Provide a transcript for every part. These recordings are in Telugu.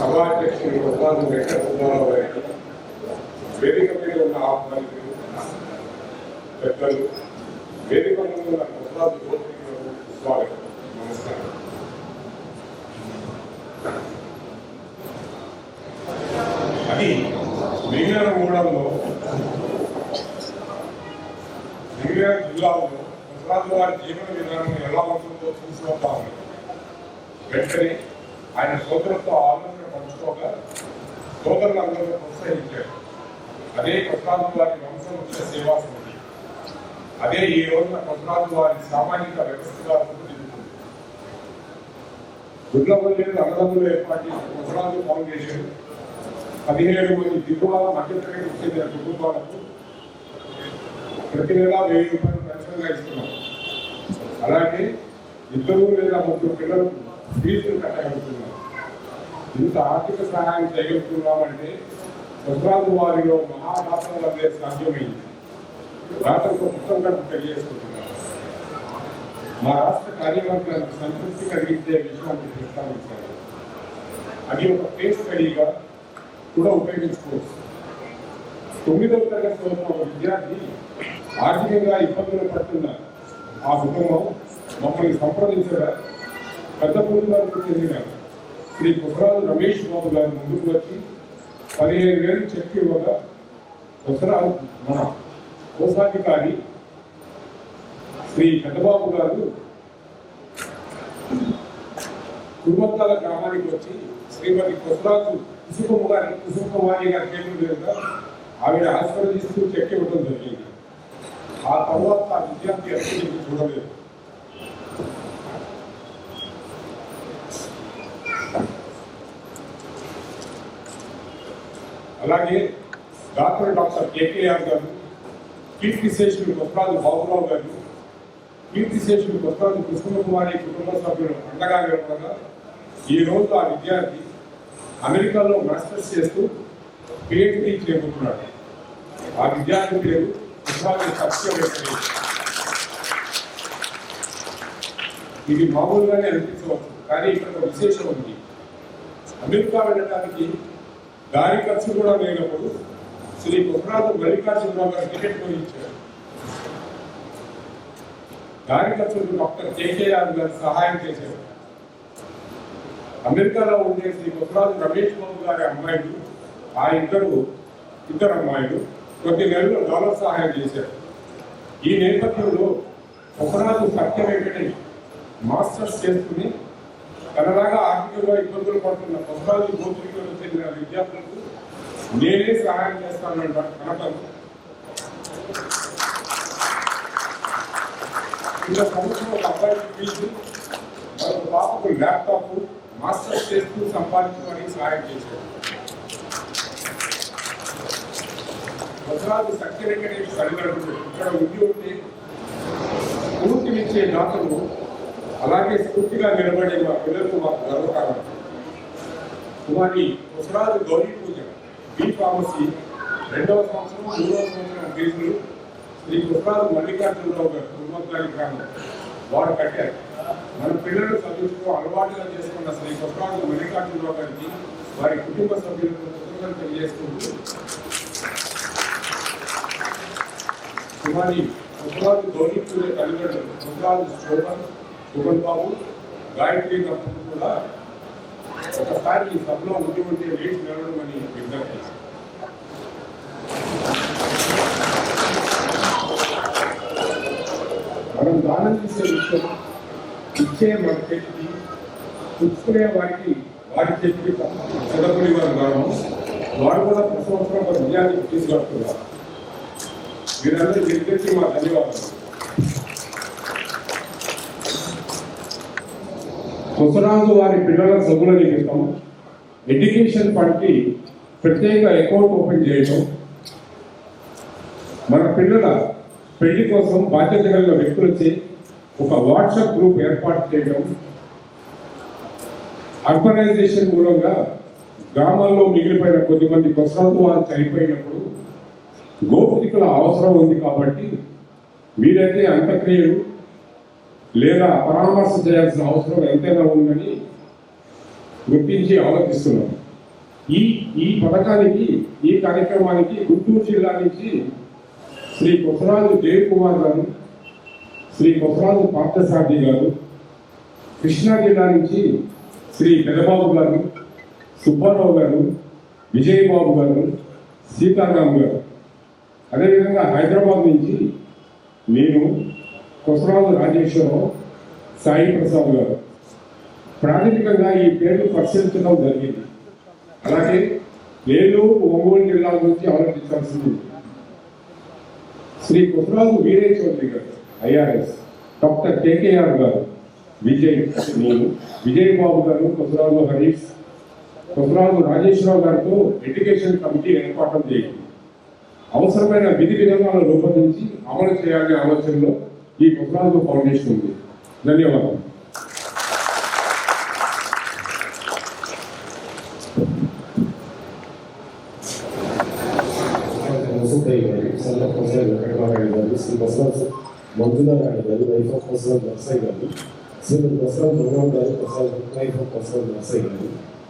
సభాధ్యక్షులు ప్రసాద్ వెంకటరావు గారికి, వేదిక మీద ఉన్న ఆహ్వానితులు పెద్దలు, వేదిక మీద ఉన్న ప్రసాద్ గోత్రికులకు స్వాగతం. నమస్కారం. అది మిగిలినగూడెంలో మిగిలిన జిల్లాలో ప్రసాద్ వారి జీవన విధానం ఎలా ఉంటుందో చూసుకుంటామని వెంటనే ఆయన సోదరులతో ఆలోచన పంచుకోగా సోదరులందరూ ప్రోత్సహించారు. అదే ప్రసాద్ వారి వంశవృక్ష సేవా సమితి, అదే ఈ రోజున ప్రసాద్ వారి సామాజిక వ్యవస్థగా రూపుదిద్దుతుంది. గుడ్లపల్లి అన్నదమ్ములు ఏర్పాటు చేసిన ప్రసాద్ ఫౌండేషన్ 17 మంది దిగువ మధ్యతరగతికి చెందిన కుటుంబాలకు ప్రతి నెల 1000 రూపాయలు పెన్షన్గా ఇస్తున్నాం. అలాగే 2 లేదా 3 పిల్లలకు ఫీజులు కట్టగలుగుతున్నాం. ఇంత ఆర్థిక సహాయం చేయగలుగుతున్నామంటే ప్రసాద్ వారిలో మహాదాతల వల్లే సాధ్యమైంది. దాతలకు పుస్తకంగా తెలియజేసుకుంటున్నాం. మా రాష్ట్ర కార్యవర్గానికి సంతృప్తి కలిగించే విషయాన్ని ప్రస్తావించారు. అది ఒక కేస్ స్టడీగా కూడా ఉపయోగించుకోవచ్చు. 9వ తరగతి చదువుతున్న ఒక విద్యార్థి ఆర్థికంగా ఇబ్బందులు పడుతున్న ఆ కుటుంబం మమ్మల్ని సంప్రదించగా పెద్దపూడికి చెందిన శ్రీ కుసరాజు రమేష్ బాబు గారు ముందుకు వచ్చి 15,000 చెక్ ఇవ్వగా కుసరాజు మన కోశాధికారి శ్రీ పెద్దబాబు గారు కుటుంబాల గ్రామానికి వచ్చి శ్రీమతి కుసరాజు కుసుమకుమారి గారి చేతుల మీదుగా ఆవిడ ఆశీర్వదిస్తూ చెక్ ఇవ్వడం జరిగింది. ఆ తర్వాత ఆ విద్యార్థి అసలు చూడలేదు. అలాగే డాక్టర్ కేకేఆర్ గారు, కీర్తిశేషులు కొత్తరాజు బాబురావు గారు, కీర్తిశేషులు కొత్తరాజు కుసుమకుమారి కుటుంబ సభ్యులు అండగా నిలబడగా ఈ రోజు ఆ విద్యార్థి అమెరికాలో మాస్టర్స్ చేస్తూ PhD చేరుకుంటున్నాడు. ఆ విద్యార్థి పేరు ఇది మామూలుగానే అనిపించవచ్చు, కానీ ఇక్కడ విశేషం ఉంది. అమెరికా వెళ్ళడానికి దారి ఖర్చు కూడా లేనప్పుడు శ్రీ కుసరాజు మల్లికార్జునరావు గారు టికెట్ పోయించారు. దారి ఖర్చులకు డాక్టర్ కేకేఆర్ గారు సహాయం చేశారు. అమెరికాలో ఉండే శ్రీ కుసరాజు రమేష్ బాబు గారి అమ్మాయిలు, ఆ ఇద్దరు అమ్మాయిలు కొద్ది నెలలు డాలర్ సహాయం చేశారు. ఈ నేపథ్యంలో కుసరాజు సత్య వెంకటేష్ మాస్టర్స్ చేసుకుని తనలాగా ఆర్థికంగా ఇబ్బందులు పడుతున్న కుసరాజు గోత్రికులకు చెందిన విద్యార్థులకు నేనే సహాయం చేస్తానంట అనటం ఇలా సంవత్సరం ఒక అబ్బాయికి పిలిచి మరొక పాపకు ల్యాప్టాప్ మాస్టర్స్ చేస్తూ సంపాదించమని సహాయం చేశారు. కుసరాజు సత్య వెంకటేష్ తల్లిదండ్రులు ఇక్కడ ఉంటే పూర్తినిచ్చే దాతలు, అలాగే స్ఫూర్తిగా నిలబడే మా పిల్లలకు మాకు గర్వకారణం. కుమారి కుసరాజు గౌరీ పూజ B.Pharmacy 2వ సంవత్సరం 3వ సంవత్సరం ఫీజులు శ్రీ కుసరాజు మల్లికార్జునరావు గారు కుటుంబానికి గ్రామం వారు కట్టారు. మన పిల్లలు చదువుతూ అలవాటుగా చేసుకున్న శ్రీ కుసరాజు మల్లికార్జునరావు గారికి వారి కుటుంబ సభ్యులకు కృతజ్ఞతలు తెలియజేసుకుంటూ కుమారి కుసరాజు గౌరీ పూజ తల్లిదండ్రులు కుసరాజు శోభన్ బాబు, గాయత్రి దంపతులు కూడా ఒకసారి ఈ సభలో ఉండి వేసి నిలవడమని విజ్ఞప్తి. మనం దానం చేసే విషయం ఇచ్చే మన చేతికి, పుచ్చుకునే వారి చేతికి చదవని వారు కావడం, వారు కూడా ప్రతి సంవత్సరం ఒక విజయానికి తీసుకెళ్తున్నారు. వీరందరూ విద్యార్థి మా ధన్యవాదాలు. కుసరాజు వారి పిల్లల చదువుల నిమిత్తం ఎడ్యుకేషన్ ఫండ్కి ప్రత్యేక అకౌంట్ ఓపెన్ చేయడం, మన పిల్లల పెళ్లి కోసం బాధ్యత కలిగిన వ్యక్తులచే ఒక వాట్సాప్ గ్రూప్ ఏర్పాటు చేయడం, అర్బనైజేషన్ మూలంగా గ్రామాల్లో మిగిలిపోయిన కొద్దిమంది కుసరాజు వారు చనిపోయినప్పుడు గోత్రికుల అవసరం ఉంది కాబట్టి మీరైతే అంత్యక్రియలు లేదా పరామర్శ చేయాల్సిన అవసరం ఎంతైనా ఉందని గుర్తించి ఆలోచిస్తున్నాం. ఈ పథకానికి, ఈ కార్యక్రమానికి గుంటూరు జిల్లా నుంచి శ్రీ కొసరాజు జయకుమార్ గారు, శ్రీ కొసరాజు పార్థసారథి గారు, కృష్ణా జిల్లా నుంచి శ్రీ పెదబాబు గారు, సుబ్బారావు గారు, విజయబాబు గారు, సీతారాం గారు, అదేవిధంగా హైదరాబాద్ నుంచి నేను, కొసరాజు రాజేశ్వరరావు, సాయి ప్రసాద్ గారు. ప్రాథమికంగా ఈ పేర్లు పరిశీలించడం జరిగింది. అలాగే ఏలూరు, ఒంగోలు జిల్లాల నుంచి ఆలోచించాల్సింది శ్రీ కొసరాజు వీరే చౌదరి గారు, ఐఆర్ఎస్, డాక్టర్ కేకేఆర్ గారు, నేను, విజయబాబు గారు, కొసరాజు హరీష్, కొసరాజు రాజేశ్వరరావు గారితో ఎడ్యుకేషన్ కమిటీ ఏర్పాటు చేయండి. అవసరమైన విధి విధానాలను రూపొందించి అమలు చేయాలనే ఆలోచనలో ఈ కొసరాజు ఫౌండేషన్ ఉంది. ధన్యవాదాలు. మంజులారాణి గారు, వైఫ్ ఆఫ్ కొసరాజు నర్సయ్య గారు, శ్రీమతి కొసరాజు భగవాన్ గారు, కొసరాజు వైఫ్ ఆఫ్ కొసరాజు నర్సయ్య గారు,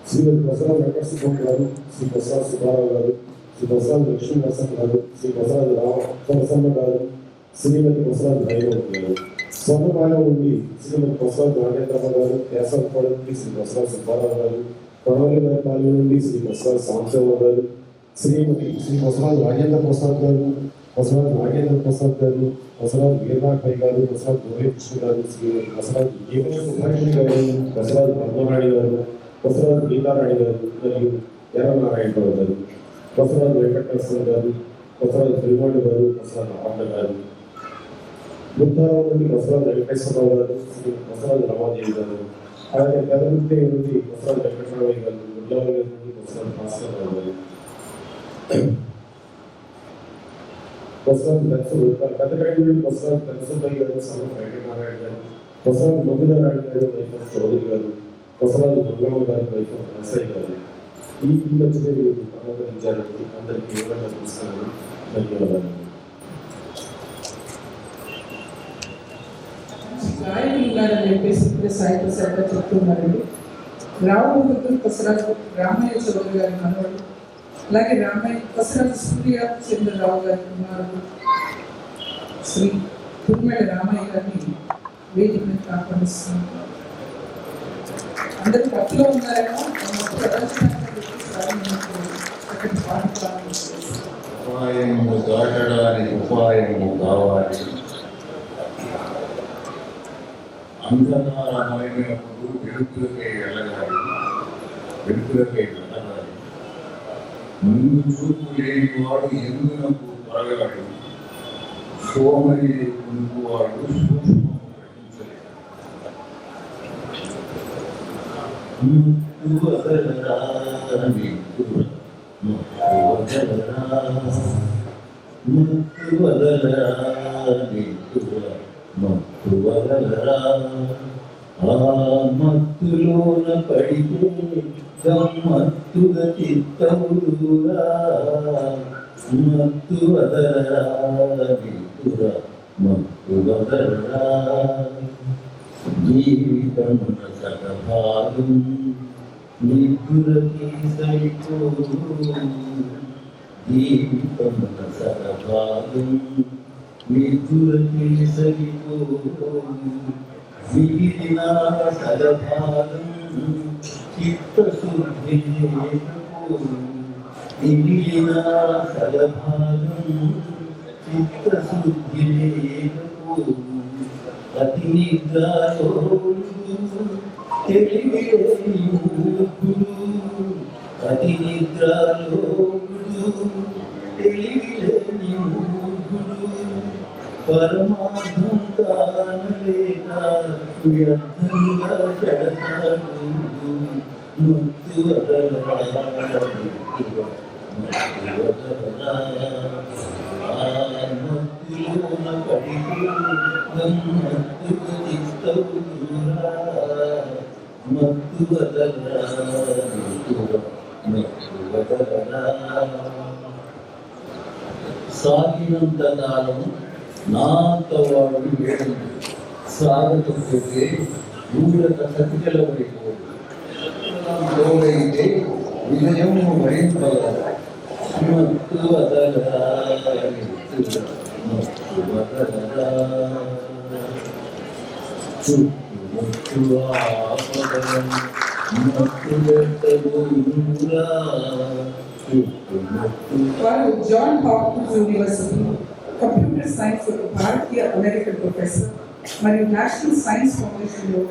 శ్రీమతి కొసరాజు వెంకటసుబ్బమ్మ గారు, శ్రీ కొసరాజు సుబ్బారావు గారు, శ్రీ కొసరాజు లక్ష్మీ నరసమ్మ గారు, శ్రీ కొసరాజు రామసమ్మ గారు, శ్రీమతి కొసరాజు హైమవతి గారు, స్వర్ణపాలెం నుండి శ్రీమతి కొసరాజు నాగేంద్రమ్మ గారు, కేశవపాలెం నుండి శ్రీ కొసరాజు సుబ్బారావు గారు, కొడవలిపాలెం నుండి శ్రీ కొసరాజు సాంబశివరావు గారు, శ్రీ కొసరాజు రాజేంద్ర ప్రసాద్ గారు, కొసరాజు నాగేంద్ర ప్రసాద్ గారు, కొసరాజు వీరనాథ్ గారు, కొసరాజు గోవికృష్ణ గారు, శ్రీ కొసరాజు సుబ్రహ్మణ్య గారు, కొసరాజు పద్మనాయుడు గారు, కొసరాజు గీతారాణి గారు మరియు ఎర్రనారాయణరావు గారు, కొసరాజు వెంకటేశ్వర గారు, కొసరాజు శ్రీవాణి గారు, కొసరాజు ఆంధ్ర గారు, బుద్ధారావు నుండి కొసరాజు వెంకటేశ్వరరావు గారు, శ్రీ కొసరాజు రమాదేవి గారు, అలాగే పెదగుంటే నుండి కొసరాజు వెంకటరామయ్య గారు, గుడ్లవల్లి నుండి కొసరాజు భాస్కరరావు గారు, కొసరాజు పెద్దగడ్డ నుండి కొసరాజు పెద్దసంపయ్య గారు, సమ వెంకటనారాయణ గారు, కొసరాజు మంజులారాణి గారు, వైఫ్ ఆఫ్ చౌదరి గారు, కొసరాజు మంగళమ్మ గారు, వైఫ్ ఆఫ్ నరసయ్య గారు. ఈ మధ్య ఆమోదించాలని అందరికీ వివరణ చూస్తున్నాను. ధన్యవాదాలు. గాయకులు గారని చెప్పేసి ఇప్పుడే సాయి ప్రసాద్ గారు చెప్తున్నారండి. రామముద్దు కొసరాజు రామయ్య చౌదరి గారి మనవాడు, అలాగే కొసరాజు సూర్య చంద్రరావు గారి కుమారుడు శ్రీ తుర్మెల రామయ్య గారిని వేదిక మీద ఆహ్వానిస్తున్నారు. అందరూ పట్టులో ఉన్నారేమో ఉపాయము దాటడానికి ఉపాయము కావాలి. అంధకారమైనప్పుడు వెలుగులకై వెళ్ళగాలి, వెలుగులకై వెళ్ళగాలి. ముందు చూపు లేని వాడు ఎందునకు త్వరగాడు, సోమరి కొనుక్కువాడు సూక్ష్మము మత్తులోన పడితే గమ్మత్తుగా చిత్తవుడురా, మత్తు వదలరా మిత్తురా, మత్తు వదలరా. జీవితమున సగభాగం నిద్దులకి సరిపోదు, జీవితమున సగభాగం నిద్దులకి సరిపోదు. మిగిలిన సగభాగం చిత్తశుద్ధి లేకపోదు, మిగిలిన సగభాగం చిత్తశుద్ధి లేకపోదు. అతి నిద్రలో తెలివిలేని మూర్ఖుడు, అతి నిద్రలో తెలివిలేని మూర్ఖుడు, పరమార్థం కానలేక వ్యర్థంగా చెడతాడు. ముక్తి వదలరా, మత్తులోన పడితే గమ్మత్తుగా చిత్తవుడురా, మత్తు వదలరా మత్తు వదలరా. సాగినంత కాలం నాంత వాడు వేడు, సాగకపోతే ఊరక సతికలబడిపోడు. లోడైతే వినయము వరింపగ మత్తు వదలరా మత్తు వదలరా చుట్టుముట్టు ఆపదం మత్తు పెట్టబోరా చుట్టుముట్టు వారు John Hopkins university computer science భారతీయ అమెరికన్ ప్రొఫెసర్ మరియు నేషనల్ సైన్స్ ఫౌండేషన్లో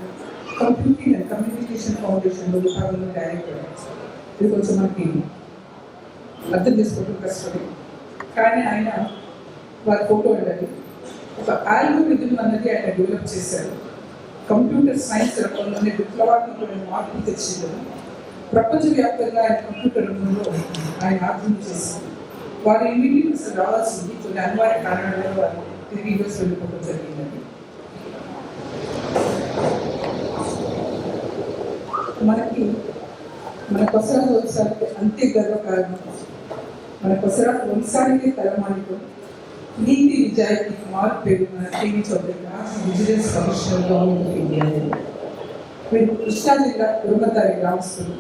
కంప్యూటింగ్ అండ్ కమ్యూనికేషన్ ఫౌండేషన్లో విభాగంలో డైరెక్టర్. ఇది కొంచెం మనకి అర్థం చేసుకోవడం కష్టమే, కానీ ఆయన వారి ఫోటో వెళ్ళాలి. ఒక ఆల్గోరిథం అన్నది ఆయన డెవలప్ చేశారు. కంప్యూటర్ సైన్స్ రంగంలోనే విప్లవాత్మకమైన మార్పులు తెచ్చింది. ప్రపంచవ్యాప్తంగా ఆయన కంప్యూటర్ రంగంలో ఆయన ఆర్జన చేశారు. వారి ఇండిపెండెన్స్ రావాల్సింది కొన్ని అనివార్య కారణాల వల్ల వారు తిరిగి యూఎస్ వెళ్ళిపోవడం జరిగిందండి. మనకి మన కొసరాజు వంశానికి అంతే గర్వకారణం. మన కొసరాజు వంశానికి తలమానికం నీతి నిజాయితీ మారు పేరు మన TV Chowdary vigilance commissioner government of India. వీరు కృష్ణా జిల్లా కురుమతారి గ్రామస్తులు.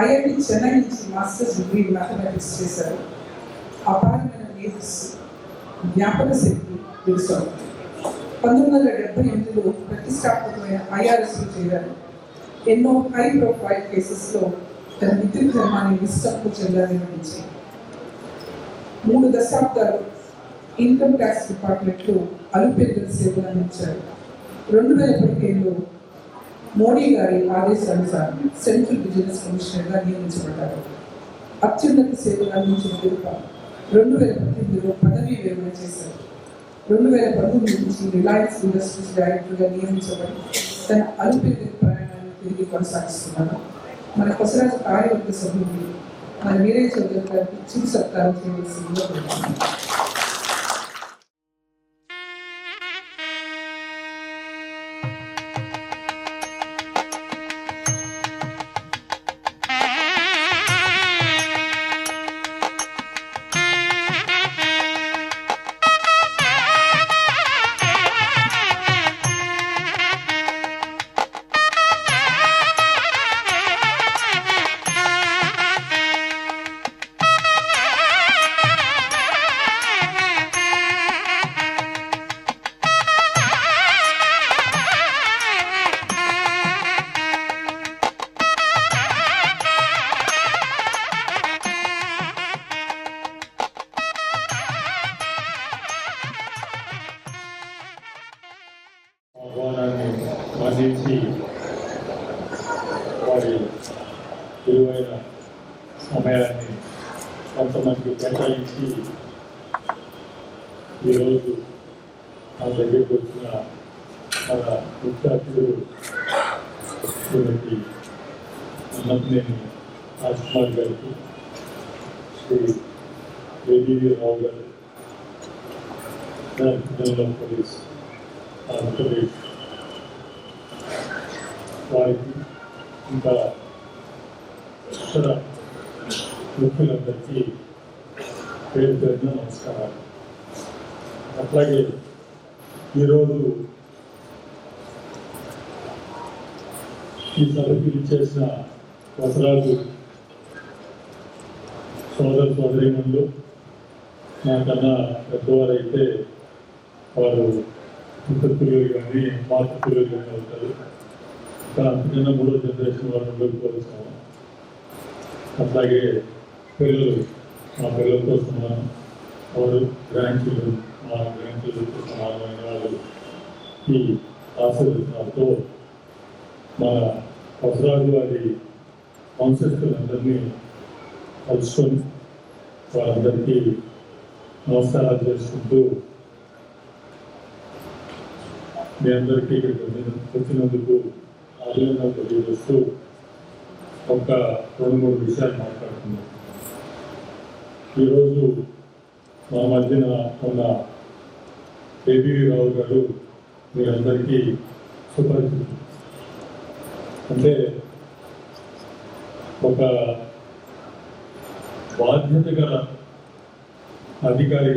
ఐఐటి చెన్నై నుంచి మాస్టర్స్ డిగ్రీ మ్యాథమెటిక్స్ చేశారు. అపారమైన మేధస్సు, జ్ఞాపక శక్తి తెలుసు. 1978లో ప్రతిష్టాత్మకమైన ఐఆర్ఎస్లో చేరారు. ఎన్నో హై ప్రొఫైల్ కేసెస్లో తన మిత్రుల ధర్మాన్ని నిష్ఠకు చెందాలనిపించి 3 దశాబ్దాలు ఇన్కమ్ ట్యాక్స్ డిపార్ట్మెంట్లో అలుపెరుగల సేవలు అందించారు. 2015లో మోడీ గారి ఆదేశానుసారం సెంట్రల్ విజిలెన్స్ కమిషనర్గా నియమించబడ్డారు. అత్యున్నత సేవలు అందించిన పిలుప 2018లో పదవీ విరమణ చేశారు. 2019 నుంచి రిలయన్స్ ఇండస్ట్రీస్ డైరెక్టర్గా నియమించబడి తన అలుపెరుగల ప్రయాణాన్ని తిరిగి కొనసాగిస్తున్నారు. మన కొసరాజు కార్యవర్గ సభ్యులు మన వీరయ్య చౌదరి గారికి చిరు సత్కారం చేయవలసిందిగా కోరుతున్నాను. ఆహ్వానాన్ని మన్నించి వారి విలువైన సమయాన్ని కొంతమందికి కేటాయించి ఈరోజు నా దగ్గరికి వచ్చిన మన ముఖ్య అతిథులు శ్రీమతి అన్నపనేని రాజ్కుమార్ గారికి, శ్రీ ఏబీవీ రావు గారు, జనరల్ పోలీస్ ఆంధ్రప్రదేశ్ వారికి, ఇంకా ఇతర ముఖ్యులందరికీ పేరు పేరున నమస్కారాలు. అట్లాగే ఈరోజు ఈ సభకి ఇచ్చేసిన కొసరాజు సోదరీమణులు, నాకన్నా పెద్దవారైతే వారు పిల్లలు కానీ మాతృ పిల్లలు కానీ అవుతారు. ఇంకా అంతకన్నా 3వ జనరేషన్ వాళ్ళు ఉండకపోతున్నాము. అట్లాగే పిల్లలు, మా పిల్లలతో సమానం, వారు గ్రాండ్ చిల్డ్రన్, మా గ్రాండ్ చిల్డ్రన్తో సమానమైన వాళ్ళు ఈ ఆశీర్వచనాలతో మన కొసరాజు వారి వంశస్థులందరినీ కలుసుకొని వారందరికీ నమస్కారాలు చేసుకుంటూ మీ అందరికీ ఇక్కడికి వచ్చినందుకు అభినందనలు తెలియజేస్తూ ఒక 2-3 విషయాలు మాట్లాడుతున్నాం. ఈరోజు మా మధ్యన ఉన్న ఏబీవీ రావు గారు మీరందరికీ సుపరిచితులు. అంటే ఒక బాధ్యత గల అధికారి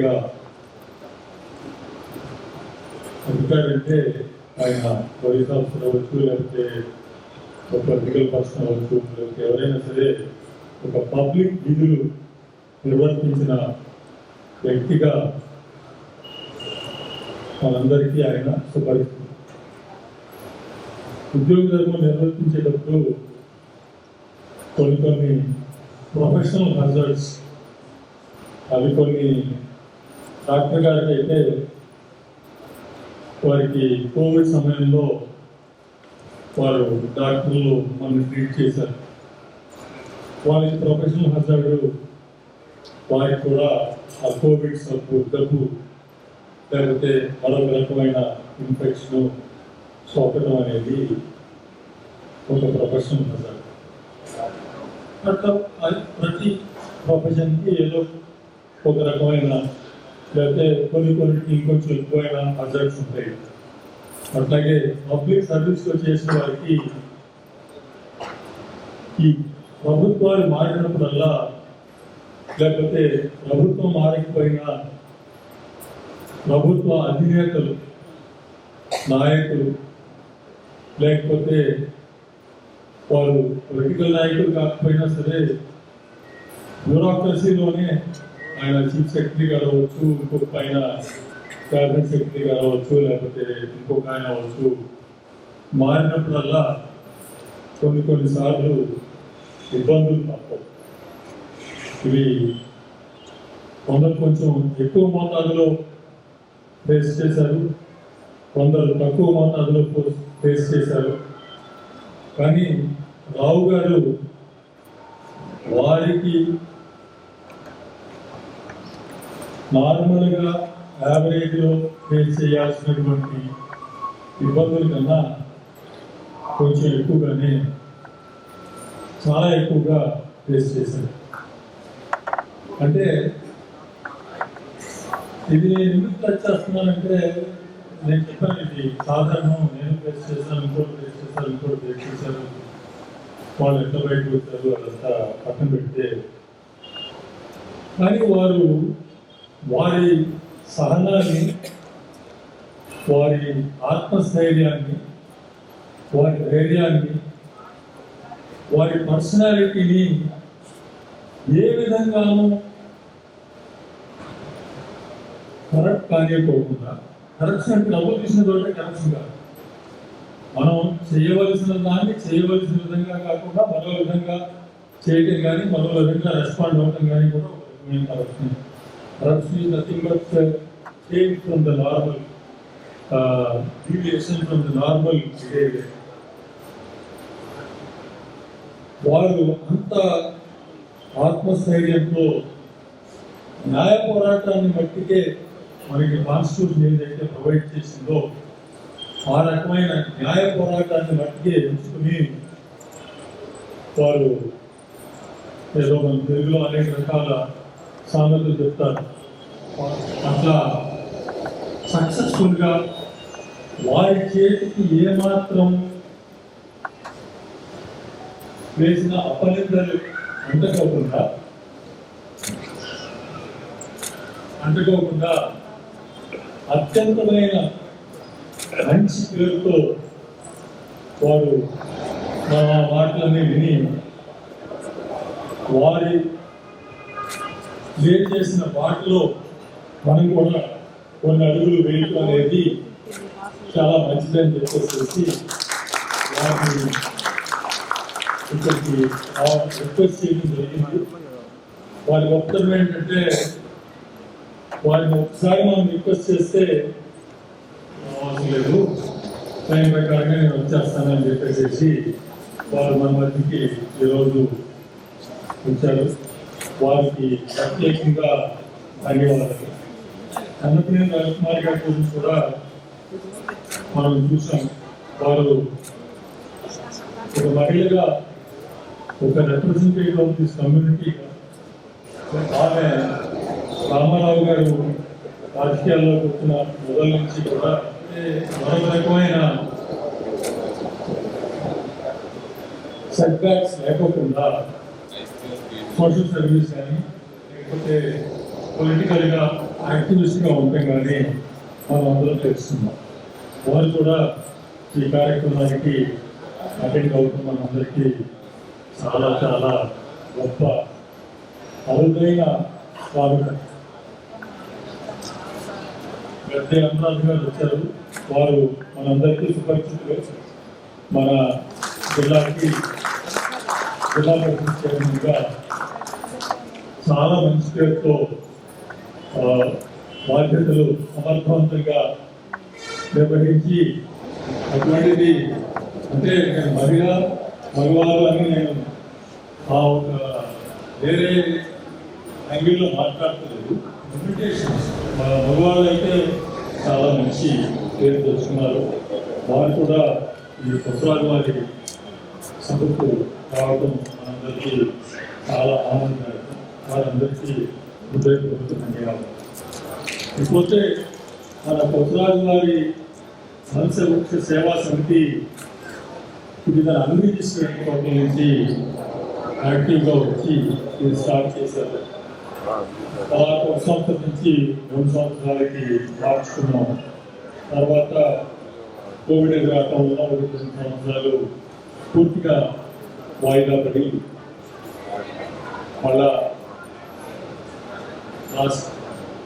అంటే ఆయన పోలీస్ ఆఫీసర్ అవ్వచ్చు, లేకపోతే ఒక పొలిటికల్ పర్సన్ అవ్వచ్చు, లేకపోతే ఎవరైనా సరే ఒక పబ్లిక్ విధులు నిర్వర్తించిన వ్యక్తిగా మనందరికీ ఆయన సుపరిచితుడు. ఉద్యోగ ధర్మం నిర్వర్తించేటప్పుడు కొన్ని ప్రొఫెషనల్ హజార్డ్స్, అవి కొన్ని డాక్టర్ గారికి అయితే వారికి కోవిడ్ సమయంలో వారు డాక్టర్లు మనల్ని ట్రీట్ చేశారు. వారికి ప్రొఫెషనల్ హజార్డ్ వారికి కూడా ఆ కోవిడ్ సబ్బు, దగ్గు, లేకపోతే మరొక రకమైన ఇన్ఫెక్షన్ సోకడం అనేది ఒక ప్రొఫెషనల్ హజార్డ్. అట్లా ప్రతి ప్రొఫెషన్కి ఏదో ఒక రకమైన, లేకపోతే కొన్నిటికి ఇంకొంచెం ఎక్కువైన హజార్డ్స్ ఉంటాయి. అట్లాగే పబ్లిక్ సర్వీస్లో చేసిన వారికి ఈ ప్రభుత్వాలు మారినప్పుడల్లా, లేకపోతే ప్రభుత్వం మారకపోయినా ప్రభుత్వ అధినేతలు, నాయకులు, లేకపోతే వారు పొలిటికల్ నాయకులు కాకపోయినా సరే బ్యూరోక్రసీలోనే ఆయన చీఫ్ సెక్రటరీ గారు అవ్వచ్చు, ఇంకొక ఆయన క్యాబినెట్ సెక్రటరీ గారు అవ్వచ్చు, లేకపోతే ఇంకొక ఆయన అవ్వచ్చు, మారినప్పుడల్లా కొన్నిసార్లు ఇబ్బందులు తప్పవు. ఇవి కొందరు కొంచెం ఎక్కువ మోతాదులో ఫేస్ చేశారు, కొందరు తక్కువ మోతాదులో ఫేస్ చేశారు. కానీ రావు గారు వారికి నార్మల్గా యావరేజ్లో ఫేస్ చేయాల్సినటువంటి ఇబ్బందుల కన్నా కొంచెం ఎక్కువగానే, చాలా ఎక్కువగా ఫేస్ చేశారు. అంటే ఇది నేను ఎందుకు టచ్ చేస్తున్నానంటే, నేను చెప్పాను ఇది సాధారణం, నేను ఫేస్ చేశాను, ఇంకోటి ఫేస్ చేశాను, ఇంకోటి ఫేస్ చేశాను, వాళ్ళు ఎంత బయటకు వచ్చారు అదంతా పక్కన పెడితే, కానీ వారు వారి సహనాన్ని, వారి ఆత్మస్థైర్యాన్ని, వారి ధైర్యాన్ని, వారి పర్సనాలిటీని ఏ విధంగానూ కరెక్ట్ కానివ్వకుండా, కరప్షన్ అంటే డబ్బులు తీసిన తోటే కరప్షన్ కాదు, మనం చేయవలసిన దాన్ని చేయవలసిన విధంగా కాకుండా మరో విధంగా చేయటం కానీ, మరో విధంగా రెస్పాండ్ అవ్వటం కానీ కూడా ఒక రకమైన corruption. Corruption is nothing but change from the normal deviation from the normal behaviour. వారు అంత ఆత్మస్థైర్యంతో న్యాయ పోరాటాన్ని మట్టికే మనకి కాన్స్టిట్యూషన్ ఏదైతే ప్రొవైడ్ చేసిందో ఆ రకమైన న్యాయ పోరాటాన్ని మట్టికే ఎంచుకుని వారు ఏదో మన తెలుగులో అనేక రకాల సామెతలు చెప్తారు, అట్లా సక్సెస్ఫుల్గా వారి చేతికి ఏమాత్రం వేసిన అపనిందలు అంటుకోకుండా అత్యంతమైన మంచి పేరుతో వారు మన మాటలన్నీ విని వారి క్లియర్ చేసిన వాటిలో మనం కూడా కొన్ని అడుగులు వేయటం అనేది చాలా మంచిదని చెప్పేసి వారిని ఇక్కడికి రిక్వెస్ట్ చేయడం జరిగింది. వారి గొప్పతనం ఏంటంటే, వారిని ఒకసారి మనం రిక్వెస్ట్ చేస్తే అవసరం లేదు, టైం ప్రకారంగా నేను వచ్చేస్తానని చెప్పేసి వారు మన మధ్యకి ఈరోజు వచ్చారు. వారికి ప్రత్యేకంగా ధన్యవాదాలు. అన్నపూర్ణ రాజకుమారి గారి గురించి కూడా మనం చూసాం. వారు ఒక మహిళగా, ఒక రిప్రజెంటేటివ్ ఆఫ్ దిస్ కమ్యూనిటీ. ఆమె రామారావు గారు రాజకీయాల్లోకి వచ్చిన మొదల నుంచి కూడా మరొక రకమైన సెట్ బ్యాక్స్ లేకోకుండా సోషల్ సర్వీస్ కానీ, లేకపోతే పొలిటికల్గా యాక్టివిస్ట్గా ఉంటాం కానీ మనం అందరం తెలుస్తున్నాం. వారు కూడా ఈ కార్యక్రమానికి అటెండ్ అవుతున్న మనందరికీ చాలా చాలా గొప్ప అరుదైన స్వాగత. గద్దె అమరాజు గారు వచ్చారు. వారు మనందరికీ సుపరిచితులు. మన జిల్లాకి జిల్లా పరిషత్ చైర్మన్గా చాలా మంచి పేరుతో బాధ్యతలు సమర్థవంతంగా నిర్వహించి, అటువంటిది అంటే నేను మగవారు అని నేను ఆ ఒక వేరే యాంగిల్లో మాట్లాడలేదు. ఇన్విటేషన్స్ మగవాళ్ళు అయితే చాలా మంచి పేరు తెచ్చుకున్నారు. వారు కూడా ఈ కొత్తరాజు వారి సభకు రావడం మనందరికీ చాలా ఆనందదాయకం. వారందరికీ హృదయపూర్వక ధన్యవాదాలు. ఇకపోతే మన కొత్తరాజు వారి మత్స్య సేవా సమితి వివిధ అభివృద్ధి శ్రేణి నుంచి యాక్టివ్గా వచ్చి ఇది స్టార్ట్ చేశారు. తర్వాత 1 సంవత్సరం నుంచి 2 సంవత్సరాలకి మార్చుకున్నాం. తర్వాత కోవిడ్ రావటం వల్ల 2 సంవత్సరాలు పూర్తిగా వాయిదా పడి మళ్ళా లాస్ట్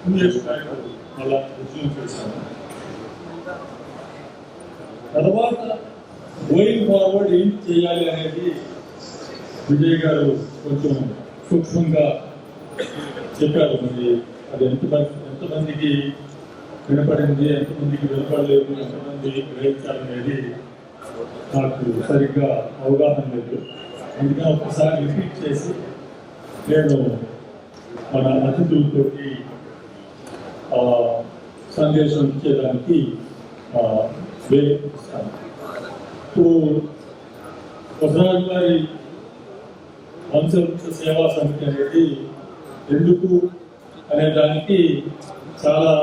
2 years బ్యాక్ మళ్ళా రిజ్యూమ్ చేశాను. తర్వాత గోయింగ్ ఫార్వర్డ్ ఏం చేయాలి అనేది విజయ్ గారు కొంచెం సూక్ష్మంగా చెప్పారు. మరి అది ఎంతమందికి వినపడింది, ఎంతమందికి వినపడలేదు, ఎంతమంది గ్రహించాలనేది నాకు సరిగ్గా అవగాహన లేదు. అందుకని ఒకసారి రిపీట్ చేసి నేను మన అతిథులతోటి సందేశం ఇచ్చేదానికి వేస్తాను. ఇప్పుడు కొత్తరాజు గారి వంశవృక్ష సేవా సమితి అనేది ఎందుకు అనే దానికి చాలా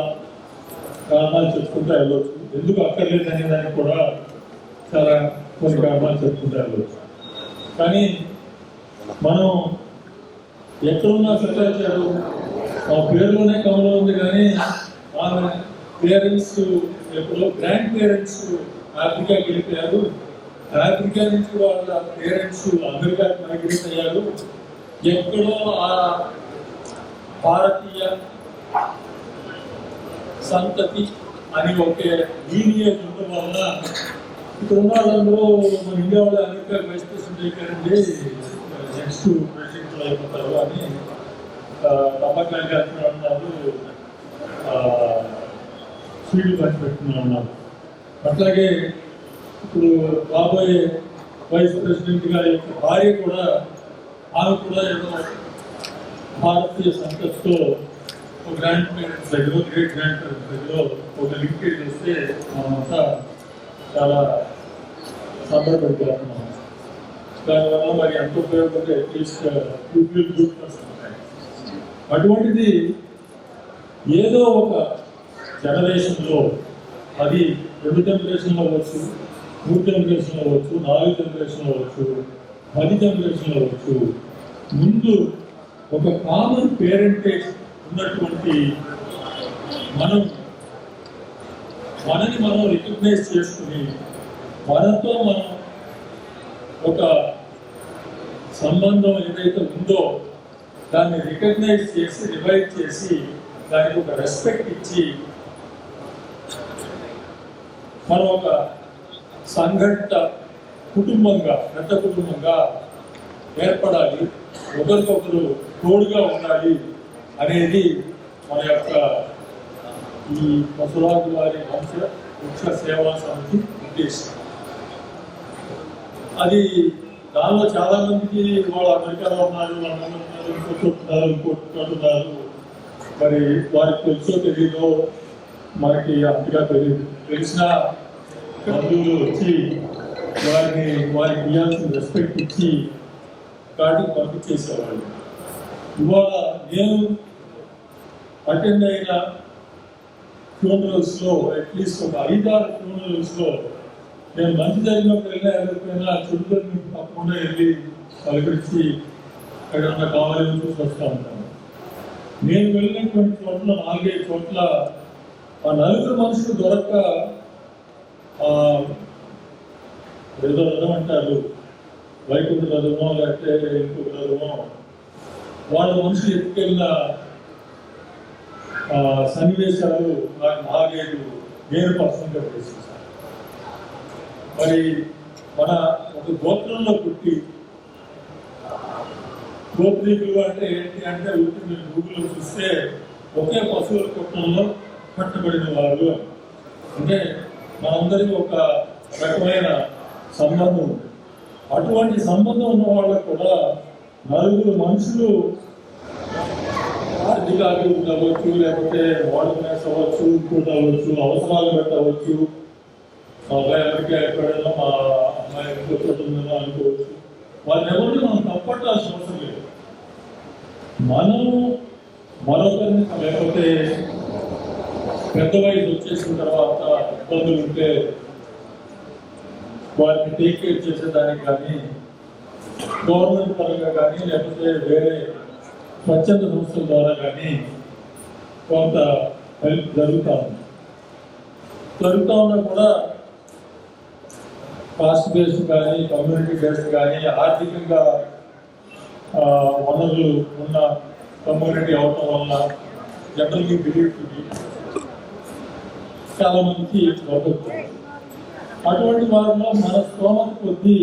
కారణాలు చెప్పుకుంటూ వెళ్ళవచ్చు. ఎందుకు అక్కర్లేదు అనే దానికి కూడా చాలా కొన్ని కారణాలు చెప్పుకుంటూ వెళ్ళవచ్చు. కానీ మనం ఎక్కడున్నా సత్యాచారు ఆ పేరులోనే కమలం ఉంది. కానీ ఆమె పేరెంట్స్ ఎప్పుడో గ్రాండ్ పేరెంట్స్ ఆఫ్రికాకి వెళ్ళిపోయారు. ఆఫ్రికా నుంచి వాళ్ళ పేరెంట్స్ అమెరికాకి మైగ్రేట్ అయ్యారు. ఎక్కడో ఆ భారతీయ సంతతి అని ఒకే లీనియేజ్ ఉండడం వల్ల ఇక్కడ ఉన్న వాళ్ళందరూ మన ఇండియా వాళ్ళు అమెరికాకి వైస్టేషన్ చేయకండి, నెక్స్ట్ ప్రెసిడెంట్లు అయిపోతారు అని నమ్మకాలు ఉన్నారు, స్వీట్లు పంచి పెట్టుకుని ఉన్నారు. అట్లాగే ఇప్పుడు రాబోయే వైస్ ప్రెసిడెంట్ గారి యొక్క భార్య కూడా ఆమె కూడా ఏదో భారతీయ సంతతితో ఒక గ్రాండ్ పేరెంట్స్ దగ్గర గ్రేట్ గ్రాండ్ పేరెంట్స్ దగ్గర ఒక లింకేజ్ చేస్తే మనమంతా చాలా సంబరపడిపోతున్నాం. దానివల్ల మరి ఎంత ఉపయోగపడితే అట్లీస్ట్ గుడ్ పర్సన్. అటువంటిది ఏదో ఒక జనరేషన్లో, అది 2 జనరేషన్లు అవ్వచ్చు, 3 జనరేషన్లు అవ్వచ్చు, 4 జనరేషన్లు అవ్వచ్చు, 10 జనరేషన్లు అవ్వచ్చు, ముందు ఒక కామన్ పేరెంటేజ్ ఉన్నటువంటి మనని మనం రికగ్నైజ్ చేసుకుని మనతో మనం ఒక సంబంధం ఏదైతే ఉందో దాన్ని రికగ్నైజ్ చేసి రివైవ్ చేసి దానికి ఒక రెస్పెక్ట్ ఇచ్చి మనం ఒక సంఘటిత కుటుంబంగా, పెద్ద కుటుంబంగా ఏర్పడాలి, ఒకరికొకరు తోడుగా ఉండాలి అనేది మన యొక్క ఈ కొత్తరాజు వారి వంశవృక్ష సేవా సమితి ఉద్దేశం. అది దానిలో చాలా మందికి వాళ్ళు అమెరికాలో ఉన్నారు, లండన్లో ఉన్నారు, ఇంకొకరు మరి వారికి తెలుసో తెలీదో మనకి అంతగా తెలియదు. తెలిసిన బంధువులు వచ్చి వారికి ఇవ్వాల్సిన రెస్పెక్ట్ ఇచ్చి కాటికి పంపించేసేవాళ్ళు. ఇవాళ నేను అటెండ్ అయిన ఫ్యూనరల్స్లో అట్లీస్ట్ ఒక 5-6 ఫ్యూనరల్స్లో నేను మంచి జరిగినప్పుడు వెళ్ళినా ఎవరికైనా చుట్టూ తప్పకుండా వెళ్ళి పలకరించి ఎక్కడన్నా కావాలని చూసి వస్తూ ఉంటాను. నేను వెళ్ళినటువంటి చోట్ల 4-5 చోట్ల ఆ 4 మనుషులు దొరక్క ఏదో రథం అంటారు, వైకుంఠ చదువు లేకపోతే ఇంకొక చదువు వాళ్ళ మనుషులు ఎత్తుకెళ్ళిన సన్నివేశాలు నాకు నాగేడు నేను పర్సనల్గా చేసేసాను. మరి మన ఒక గోత్రంలో పుట్టి గోత్రీకులు అంటే ఏంటి అంటే మీరు గూగుల్లో చూస్తే ఒకే పశువుల కుటుంబంలో కట్టబడిన వారు అంటే మనందరికీ ఒక రకమైన సంబంధం ఉంది. అటువంటి సంబంధం ఉన్న వాళ్ళకు కూడా నలుగురు మనుషులు ఆర్థిక అభివృద్ధి అవ్వచ్చు, లేకపోతే వాడనెస్ అవ్వచ్చు, ఇంకోటి అవ్వచ్చు, అవసరాలు పెట్టవచ్చు. మా అబ్బాయి ఎవరికి ఎక్కడైనా మా అమ్మాయి ఇంకో చోట ఉందని అనుకోవచ్చు. వారిని ఎవరిని మనం తప్పట్టాల్సిన అవసరం లేదు. మనం మరొకరిని లేకపోతే పెద్ద వయసు వచ్చేసిన తర్వాత ఇబ్బందులు ఉంటే వారిని టేక్ కేర్ చేసేదానికి కానీ గవర్నమెంట్ పరంగా కానీ లేకపోతే వేరే స్వచ్ఛంద సంస్థల ద్వారా కానీ కొంత హెల్ప్ జరుగుతూ ఉన్నా కూడా కాస్ట్ బేస్డ్ కానీ కమ్యూనిటీ బేస్డ్ కానీ ఆర్థికంగా వనరులు ఉన్న కమ్యూనిటీ అవటం వల్ల జనరల్గా బిలీవ్ చాలా మందికి దొరుకుతుంది. అటువంటి వారిలో మన స్తోమత కొద్దీ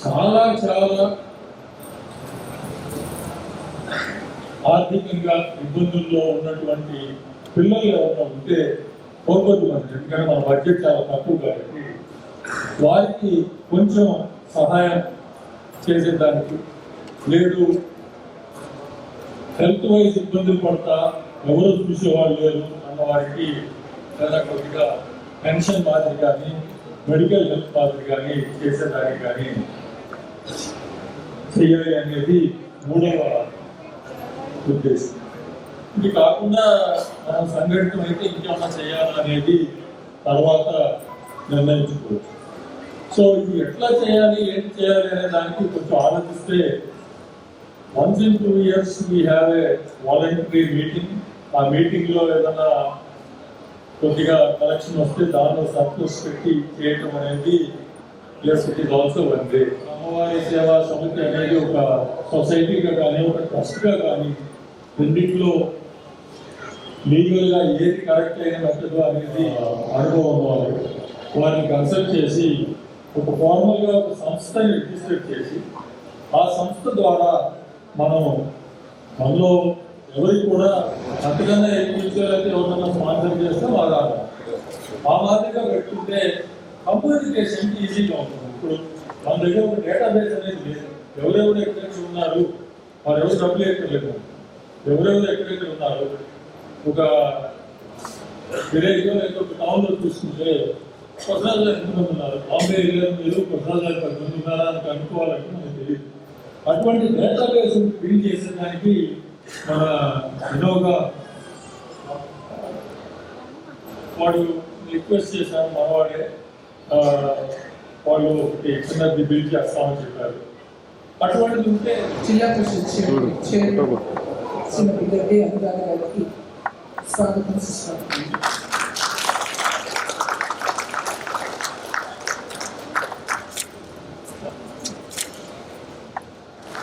చాలా ఆర్థికంగా ఇబ్బందుల్లో ఉన్నటువంటి పిల్లలు ఎవరైనా ఉంటే కోరుకోదు మంది, ఎందుకంటే మన బడ్జెట్ చాలా తక్కువ కాబట్టి వారికి కొంచెం సహాయం చేసేదానికి, లేదు హెల్త్ వైజ్ ఇబ్బందులు పడతా ఎవరు చూసేవాళ్ళు లేరు అన్న వారికి లేదా కొద్దిగా పెన్షన్ మాదిరి కానీ మెడికల్ హెల్త్ మాదిరి కానీ చేసేదానికి కానీ చేయాలి అనేది మూడవ ఉద్దేశం. ఇది కాకుండా మనం సంఘటితం అయితే ఇంకేమన్నా చేయాలనేది తర్వాత నిర్ణయించుకోవచ్చు. సో ఇది ఎట్లా చేయాలి, ఏంటి చేయాలి అనే దానికి కొంచెం ఆలోచిస్తే once in 2 years we have a voluntary meeting. ఆ మీటింగ్లో ఏదైనా కొద్దిగా కలెక్షన్ వస్తే దానిలో సర్ప్లస్ పెట్టి చేయటం అనేది plus it is also one day. అమ్మవారి సేవా సమితి అనేది ఒక సొసైటీగా కానీ ఒక ట్రస్ట్గా కానీ రెండింటిలో లీగల్గా ఏది కరెక్ట్ అయిన మెథడ్ అనేది అనుభవం వాళ్ళు వారిని కన్సల్ట్ చేసి ఒక ఫార్మల్గా ఒక సంస్థని రిజిస్టర్ చేసి ఆ సంస్థ ద్వారా మనలో ఎవరికి కూడా అంతకన్నా ఎక్కువ ఎవరైనా స్పాన్సర్ చేస్తే వారు ఆ మాదిరిగా పెట్టుకుంటే కమ్యూనికేషన్కి ఈజీగా ఉంటుంది. ఇప్పుడు మన దగ్గర ఒక డేటాబేస్ అనేది లేదు. ఎవరెవరు ఎక్కడెక్కడ ఉన్నారు, వారు ఎవరు డబ్బులు ఎక్కర్లేదు, ఎవరెవరు ఎక్కడెక్కడ ఉన్నారు, ఒక విలేజ్లో లేకపోతే ఒక టౌన్లో చూసుకుంటే కొత్తగా ఎంతమంది ఉన్నారు, బాంబే ఏరియాలో మీరు కొత్తగా 10 మంది ఉన్నారా అని కనుక్కోవాలంటే మనకు తెలియదు. అటువంటి డేటాబేస్ బిల్డ్ చేసేదానికి మన వినోగా వాడు రిక్వెస్ట్ చేశాను, మనవాడే వాళ్ళు ఒకటి చిన్నది బిల్డ్ చేస్తామని చెప్పారు. అటువంటిది ఉంటే జిల్లా పరిషత్ చైర్మన్ శ్రీమతి గడ్డి అనురాధ గారికి స్వాగతం సుస్వాగతం.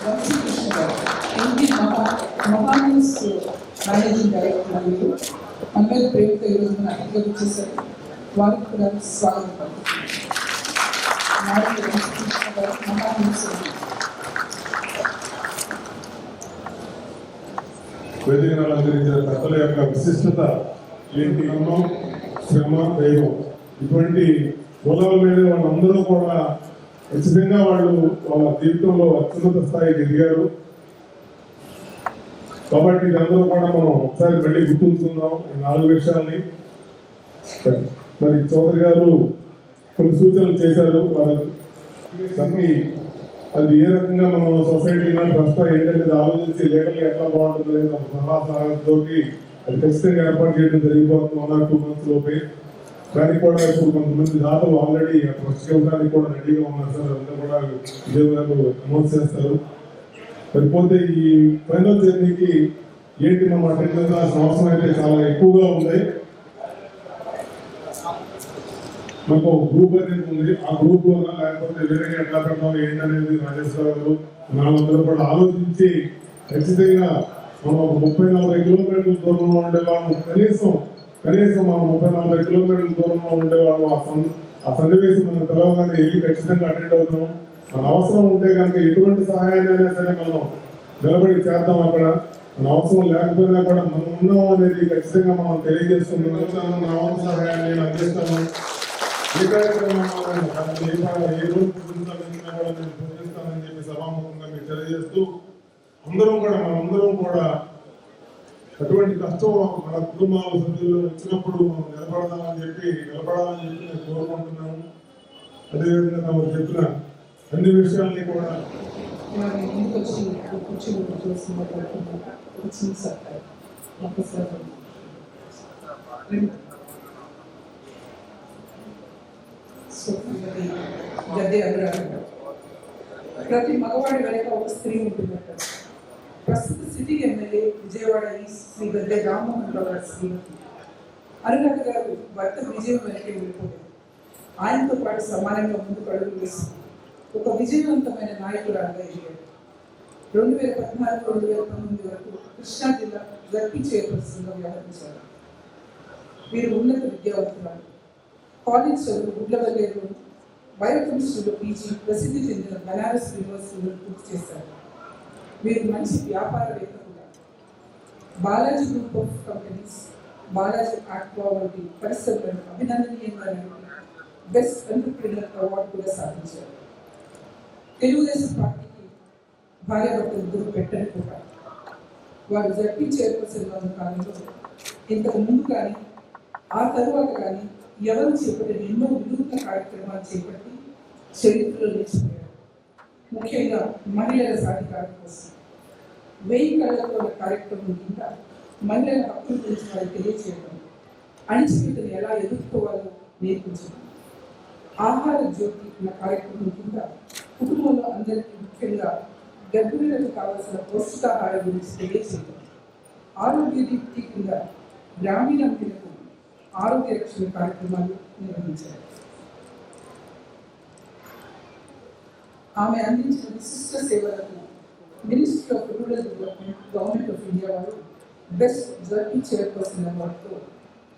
వంశీకృష్ణ గారు ఎంపీ మహాన్యూస్ మేనేజింగ్ డైరెక్టర్ మరియు అందరి ప్రేమతో ఈరోజు మన అతిథిగా వచ్చేసారు. వారికి కూడా స్వాగతం. వంశీకృష్ణ గారు మహాన్యూస్ వేదికను అలంకరించిన పెద్దల యొక్క విశిష్టత ఏంటి, అన్నం, శ్రమ, దైవం, ఇటువంటి కులాల మీద వాళ్ళందరూ కూడా ఖచ్చితంగా వాళ్ళు వాళ్ళ జీవితంలో అత్యున్నత స్థాయికి ఎదిగారు. కాబట్టి ఇదందరూ కూడా మనం ఒకసారి మళ్ళీ గుర్తుంచుకుందాం ఈ 4 విషయాల్ని. మరి చౌదరి గారు కొన్ని సూచనలు చేశారు. వాళ్ళకి అది ఏ రకంగా మనం సొసైటీ ట్రస్ట్ ఏంటంటే ఆలోచించి లీగల్గా ఎట్లా బాగుంటుంది మన సలహా సహాయంతో అది ఖచ్చితంగా ఏర్పాటు చేయడం జరిగిపోతుంది 1 or 2 months లోపే. దానికి కూడా ఇప్పుడు కొంతమంది దాతలు ఆల్రెడీ ట్రస్ట్ ఇవ్వడానికి కూడా రెడీగా ఉన్నారు సార్. అందరూ కూడా విజయ్ గారు అనౌన్స్ చేస్తారు. సరిపోతే ఈ ఫైనల్ జర్నీకి ఏంటి మనం అటెండ్ అవసరం అయితే చాలా ఎక్కువగా ఉంది. మనకు ఒక గ్రూప్ అనేది ఉంది. ఆ గ్రూప్ వల్ల లేకపోతే వేరే ఎట్లా పెడతాం ఏంటనేది రాజేశ్వర గారు మనమందరూ కూడా ఆలోచించి ఖచ్చితంగా మనం ఒక 30-40 కిలోమీటర్ల దూరంలో ఉండేవాళ్ళం, కనీసం మనం 30-40 కిలోమీటర్ల దూరంలో ఉండేవాళ్ళం. ఆ సన్నివేశం మనం పిలవగానే వెళ్ళి ఖచ్చితంగా అటెండ్ అవుతాం. మన అవసరం ఉంటే కనుక ఎటువంటి సహాయాన్ని అయినా సరే మనం నిలబడి చేద్దాం. అక్కడ మన అవసరం లేకపోయినా కూడా మనం ఉన్నాం అనేది ఖచ్చితంగా మనం తెలియజేస్తున్నాం. నా వంతు సహాయాన్ని నేను అందిస్తాను. ఏ కార్యక్రమం ఏ రోజు పూజించాలన్నా కూడా నేను పూజిస్తానని చెప్పి సభాముఖంగా మీకు తెలియజేస్తూ మనందరం కూడా అటువంటి కష్టం మన కుటుంబాల సభ్యులు వచ్చినప్పుడు మనం నిలబడాలని చెప్పి నేను కోరుకుంటున్నాను. అదేవిధంగా నాకు చెప్పిన అన్ని విషయాల్ని కూడా మరి ఇంటికి వచ్చి కూర్చొని చూసి వచ్చింది సార్ ఒకసారి గద్దె అభిరాడు. ప్రతి మగవాడి వెనక ఒక స్త్రీ ఉంటుందట. ప్రస్తుత city MLA Vijayawada east Shri Gadde Rammohan Rao గారి శ్రీమతి అనురాధ గారు భర్త విజయం వెనకే వెళ్ళిపోలేదు. ఆయనతో పాటు సమానంగా ముందుకు అడుగులు వేసి ఒక విజయవంతమైన నాయకురాలుగా ఎదిగారు. 2014-2019 వరకు కృష్ణా జిల్లా జడ్పీ చైర్పర్సన్గా వ్యవహరించారు. వీరు ఉన్నత విద్యావంతురాలు. కాలేజ్ చదువు గుడ్లవల్లేరు, బయోకెమిస్ట్రీలో పీజీ, ప్రసిద్ధి చెందిన బనారస్ యూనివర్సిటీలో పూర్తి చేశారు. వీరు మంచి వ్యాపారవేత్త కూడా. Balaji group of companies, Balaji aqua వంటి పరిశ్రమలను అభినందనీయంగా బెస్ట్ ఎంటర్‌ప్రెన్యూర్ అవార్డు కూడా సాధించారు. తెలుగుదేశం పార్టీకి భార్యాభర్తలు ఇద్దరు పెట్టని కూడా. వారు జడ్పీ చైర్పర్సన్గా ఉన్న కాలంలో ఇంతకు ముందు కానీ ఆ తరువాత కానీ ఎవరు చేపట్టిన ఎన్నో వినూత్న కార్యక్రమాలు చేపట్టి చరిత్రలో నిలిచిపోయారు. ముఖ్యంగా మహిళల సాధికారం కోసం 1000 కళలతో కార్యక్రమం కింద మహిళల హక్కుల గురించి వారికి తెలియజేయడం, అణిచివేతను ఎలా ఎదుర్కోవాలో నేర్పించడం. ఆహార జ్యోతి అన్న కార్యక్రమం కింద కుటుంబంలో అందరికీ ముఖ్యంగా గర్భిణులకు కావాల్సిన పౌష్టికాహారం గురించి తెలియజేయడం. ఆరోగ్య దీప్తి కింద గ్రామీణ మహిళలకు ఆరోగ్య రక్షణ కార్యక్రమాలు నిర్వహించారు. ఆమె అందించిన విశిష్ట సేవలకు ministry of rural development, government of India వారు బెస్ట్ జడ్పీ చైర్పర్సన్ అవార్డుతో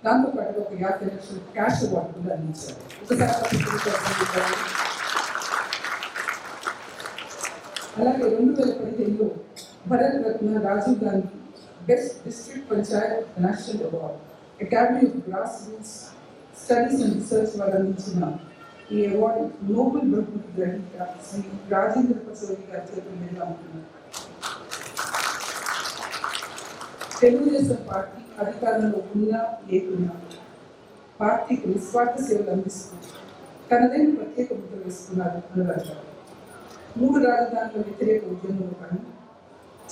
దాంతోపాటు ఒక 50 లక్షల క్యాష్ అవార్డు కూడా అందించారు. అలాగే 2015లో Bharat Ratna Rajiv Gandhi best district panchayat national award, academy of grass roots studies and research వారు అందించిన ఈ అవార్డు నోబెల్ బహుమతి గ్రహీత శ్రీ రాజేంద్ర ప్రసాద్ గారి చేతుల మీద ఉంటున్నారు. తెలుగుదేశం పార్టీ అధికారంలో ఉన్నా లేకున్నా పార్టీకి నిస్వార్థ సేవలు అందిస్తూ తనదైన ప్రత్యేక ముద్ర వేసుకున్నారు అనురాధ. 3 రాజధానుల వ్యతిరేక ఉద్యమంలో కానీ,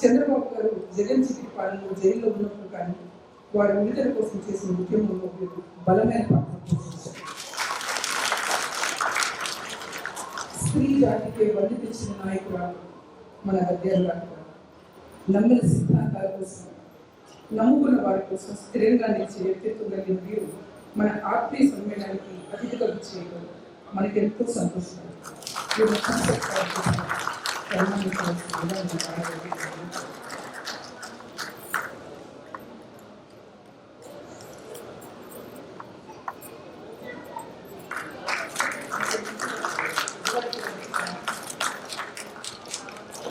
చంద్రబాబు గారు జగన్ చికిత్స పాలనలో జైల్లో ఉన్నప్పుడు కానీ వారి విడుదల కోసం చేసిన ఉద్యమంలో బలమైన పాత్ర పోషించారు. స్త్రీ జాతికి వల్లి తెచ్చిన నాయకురాలు మన గద్దె అనురాధ. నమ్మిన సిద్ధాంతాల కోసం, నమ్ముకున్న వారి కోసం స్థిరంగా నిలిచే వ్యక్తిత్వం కలిగిన వీరు మన ఆత్మీయ సమ్మేళనానికి అతిథిగా చేయడం మనకెంతో సంతోషం.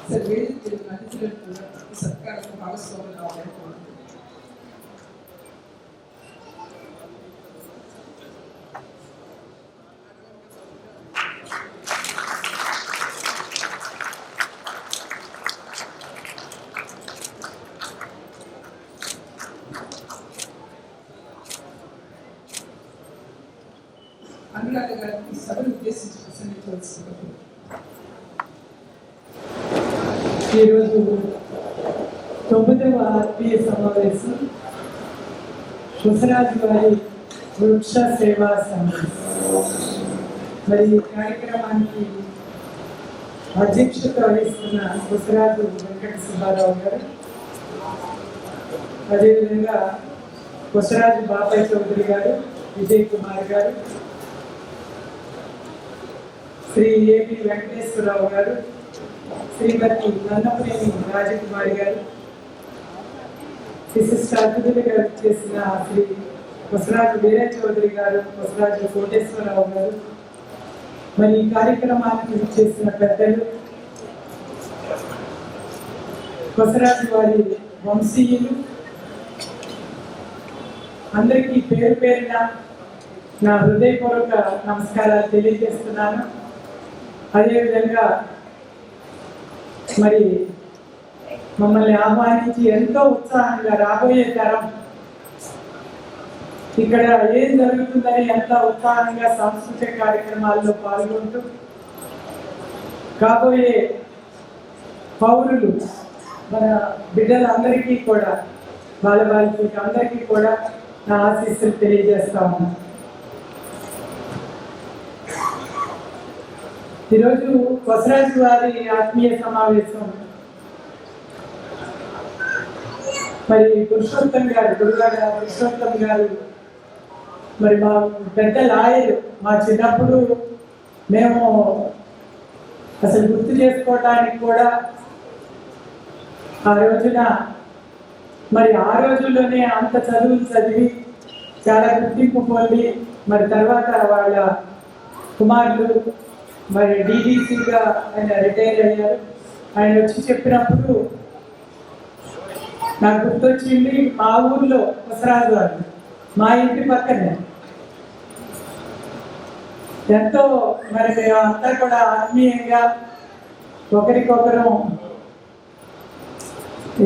సార్ వేదిక అతిథులకు కూడా సత్కారంలో భాగస్వామ్యం కావాలని కోరుతున్నాను. అనురాధ గారికి సభను ఉద్దేశించి ప్రసంగించవలసింది. ఈరోజు 9వ ఆత్మీయ సమావేశం బసవరాజు గారి వృక్ష సేవా సమావేశం. మరి ఈ కార్యక్రమానికి అధ్యక్షత వహిస్తున్న బసవరాజు వెంకట సుబ్బారావు గారు, అదేవిధంగా బసవరాజు బాబాయ్ చౌదరి గారు, విజయ్ కుమార్ గారు, శ్రీ ఏపీ వెంకటేశ్వరరావు గారు, శ్రీమతి నన్నప్రేమి రాజకుమారి గారు, విశిష్ట అతిథులుగా చేసిన శ్రీ కొసరాజు వీర చౌదరి గారు, కొసరాజు కోటేశ్వరరావు గారు, మరి ఈ కార్యక్రమానికి చేసిన పెద్దలు, కొసరాజు వారి వంశీయులు, అందరికీ పేరు పేరున నా హృదయపూర్వక నమస్కారాలు తెలియజేస్తున్నాను. అదేవిధంగా మరి మమ్మల్ని ఆహ్వానించి ఎంతో ఉత్సాహంగా రాబోయే తరం ఇక్కడ ఏం జరుగుతుందని ఎంతో ఉత్సాహంగా సాంస్కృతిక కార్యక్రమాల్లో పాల్గొంటూ కాబోయే పౌరులు మన బిడ్డలందరికీ కూడా బాలబాలికలకి అందరికీ కూడా నా ఆశీస్సులు తెలియజేస్తా ఉన్నాను. ఈరోజు కొసరాజు వారి ఆత్మీయ సమావేశం మరి పురుషోత్తం గారు, గురుగారు పురుషోత్తం గారు మరి మా పెద్ద లాయర్. మా చిన్నప్పుడు మేము అసలు గుర్తు చేసుకోవటానికి కూడా ఆ రోజున మరి ఆ రోజుల్లోనే అంత చదువులు చదివి చాలా గుర్తింపు పొంది మరి తర్వాత వాళ్ళ కుమారులు మరి డీడీసీగా ఆయన రిటైర్ అయ్యారు. ఆయన వచ్చి చెప్పినప్పుడు నాకు గుర్తొచ్చింది మా ఊర్లో కొసరాజు వారు, మా ఇంటి పక్కనే. ఎంతో మరి మేము అంతా కూడా ఆత్మీయంగా ఒకరికొకరు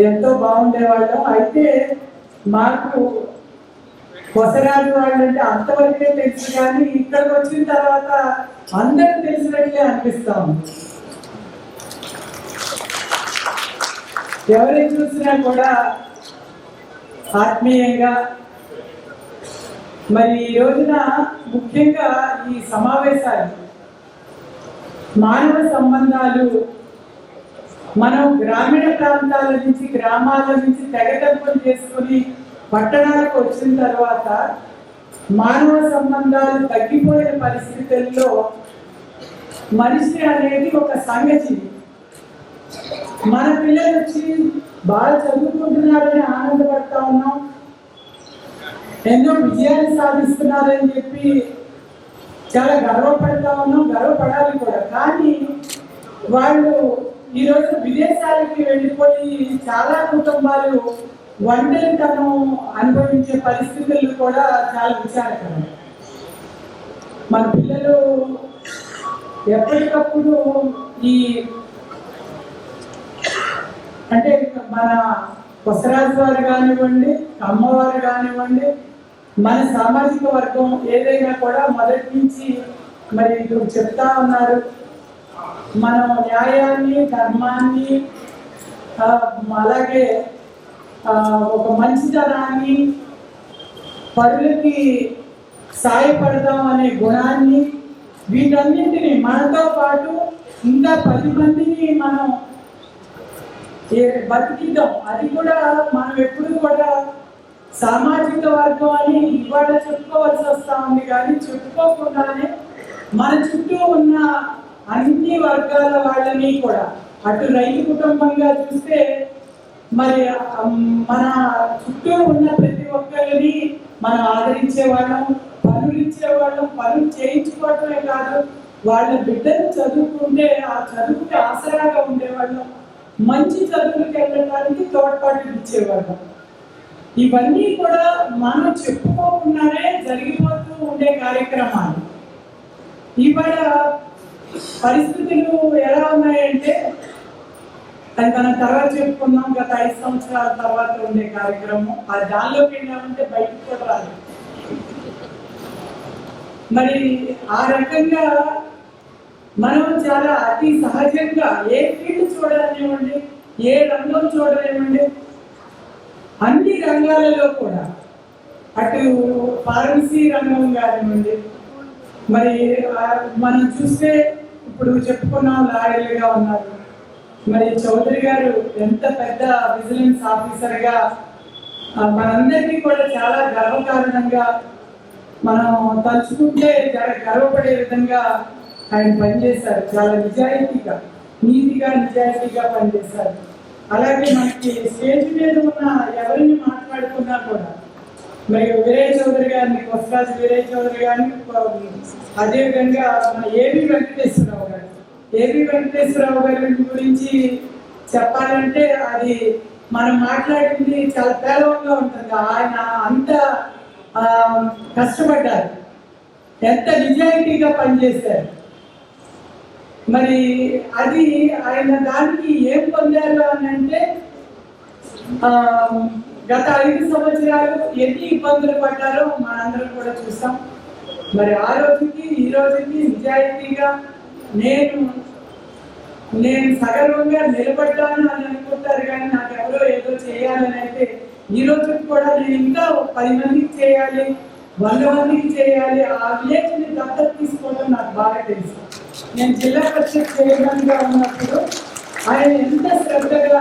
ఎంతో బాగుండేవాళ్ళం. అయితే మాకు కొసరాజు వాళ్ళు అంటే అంతవరకే తెలుసు, కానీ ఇక్కడికి వచ్చిన తర్వాత అందరూ తెలిసినట్లే అనిపిస్తా ఉంది. ఎవరిని చూసినా కూడా ఆత్మీయంగా. మరి ఈ రోజున ముఖ్యంగా ఈ సమావేశాలు మానవ సంబంధాలు మనం గ్రామీణ ప్రాంతాల నుంచి, గ్రామాల నుంచి తెగదెంపులు చేసుకుని పట్టణాలకు వచ్చిన తర్వాత మానవ సంబంధాలు తగ్గిపోయిన పరిస్థితుల్లో మనిషి అనేది ఒక సంఘజీవి. మన పిల్లలు వచ్చి బాగా చదువుకుంటున్నారని ఆనందపడతా ఉన్నాం, ఎన్నో విజయాలు సాధిస్తున్నారని చెప్పి చాలా గర్వపడతా ఉన్నాం, గర్వపడాలి కూడా. కానీ వాళ్ళు ఈరోజు విదేశాలకి వెళ్ళిపోయి చాలా కుటుంబాలు ఒంటరితనం అనుభవించే పరిస్థితులు కూడా చాలా విచారకరం. మన పిల్లలు ఎప్పటికప్పుడు ఈ అంటే మన కొసరాజు వారు కానివ్వండి, అమ్మవారు కానివ్వండి, మన సామాజిక వర్గం ఏదైనా కూడా మొదటి నుంచి మరి చెప్తా ఉన్నారు. మనం న్యాయాన్ని, ధర్మాన్ని, అలాగే ఒక మంచితనాన్ని, పరులకి సాయపడదాం అనే గుణాన్ని, వీటన్నింటినీ మనతో పాటు ఇంకా 10 మందిని మనం బతికిద్దాం. అది కూడా మనం ఎప్పుడు కూడా సామాజిక వర్గం అని ఇవాళ చెప్పుకోవాల్సి వస్తా ఉంది, కానీ చెప్పుకోకుండానే మన చుట్టూ ఉన్న అన్ని వర్గాల వాళ్ళని కూడా, అటు రైతు కుటుంబంగా చూస్తే మరి మన చుట్టూ ఉన్న ప్రతి ఒక్కరిని మనం ఆదరించే వాళ్ళం, పనులు ఇచ్చేవాళ్ళం, పనులు చేయించుకోవటమే కాదు, వాళ్ళ బిడ్డలు చదువుకుంటే ఆ చదువుకి ఆసరాగా ఉండేవాళ్ళం, మంచి చదువులకు వెళ్ళడానికి తోడ్పాటు ఇచ్చేవాళ్ళం. ఇవన్నీ కూడా మనం చెప్పుకోకుండానే జరిగిపోతూ ఉండే కార్యక్రమాలు. ఇవాళ పరిస్థితులు ఎలా ఉన్నాయంటే, అది మనం తర్వాత చెప్పుకున్నాం, గత 5 సంవత్సరాల తర్వాత ఉండే కార్యక్రమం. అది దానిలోకి వెళ్ళామంటే బయటకు కూడా రాదు. మరి ఆ రకంగా మనం చాలా అతి సహజంగా ఏ ఫీల్డ్ చూడనివ్వండి, ఏ రంగం చూడనివ్వండి, అన్ని రంగాలలో కూడా, అటు ఫార్మసీ రంగం కానివ్వండి, మరి మనం చూస్తే ఇప్పుడు చెప్పుకున్నాం లాయర్లుగా ఉన్నారు. మరి చౌదరి గారు ఎంత పెద్ద విజిలెన్స్ ఆఫీసర్గా మనందరికీ కూడా చాలా గర్వకారణంగా మనం తలుచుకుంటే గర్వపడే విధంగా ఆయన పనిచేశారు. చాలా నిజాయితీగా, నీతిగా, నిజాయితీగా పనిచేశారు. అలాగే మనకి స్టేజ్ మీద ఉన్న ఎవరిని మాట్లాడుకున్నా కూడా మరి వీరయ్య చౌదరి గారిని, కొసరాజు వీరయ్య చౌదరి గారిని, అదేవిధంగా మన ఏబి వెంకటేశ్వరరావు గారి గురించి చెప్పాలంటే అది మనం మాట్లాడింది చాలా పేలవంగా ఉంటుంది. ఆయన అంత కష్టపడ్డారు, ఎంత నిజాయితీగా పనిచేశారు. మరి అది ఆయన దానికి ఏం పొందారు అని అంటే గత 5 సంవత్సరాలు ఎన్ని ఇబ్బందులు పడ్డారో మనందరం కూడా చూసాం. మరి ఆ రోజుకి ఈ రోజుకి నిజాయితీగా నేను సగర్వంగా నిలబడ్డాను అని అనుకుంటారు, కానీ నాకు ఎవరో ఏదో చేయాలని అయితే ఈ రోజుకి కూడా నేను ఇంకా 10 మందికి చేయాలి, 100 మందికి చేయాలి. ఆ విలేజ్ని దత్తత తీసుకోవడం నాకు బాగా తెలుసు. నేను జిల్లా పరిషత్ చైర్మన్గా ఉన్నప్పుడు ఆయన ఎంత శ్రద్ధగా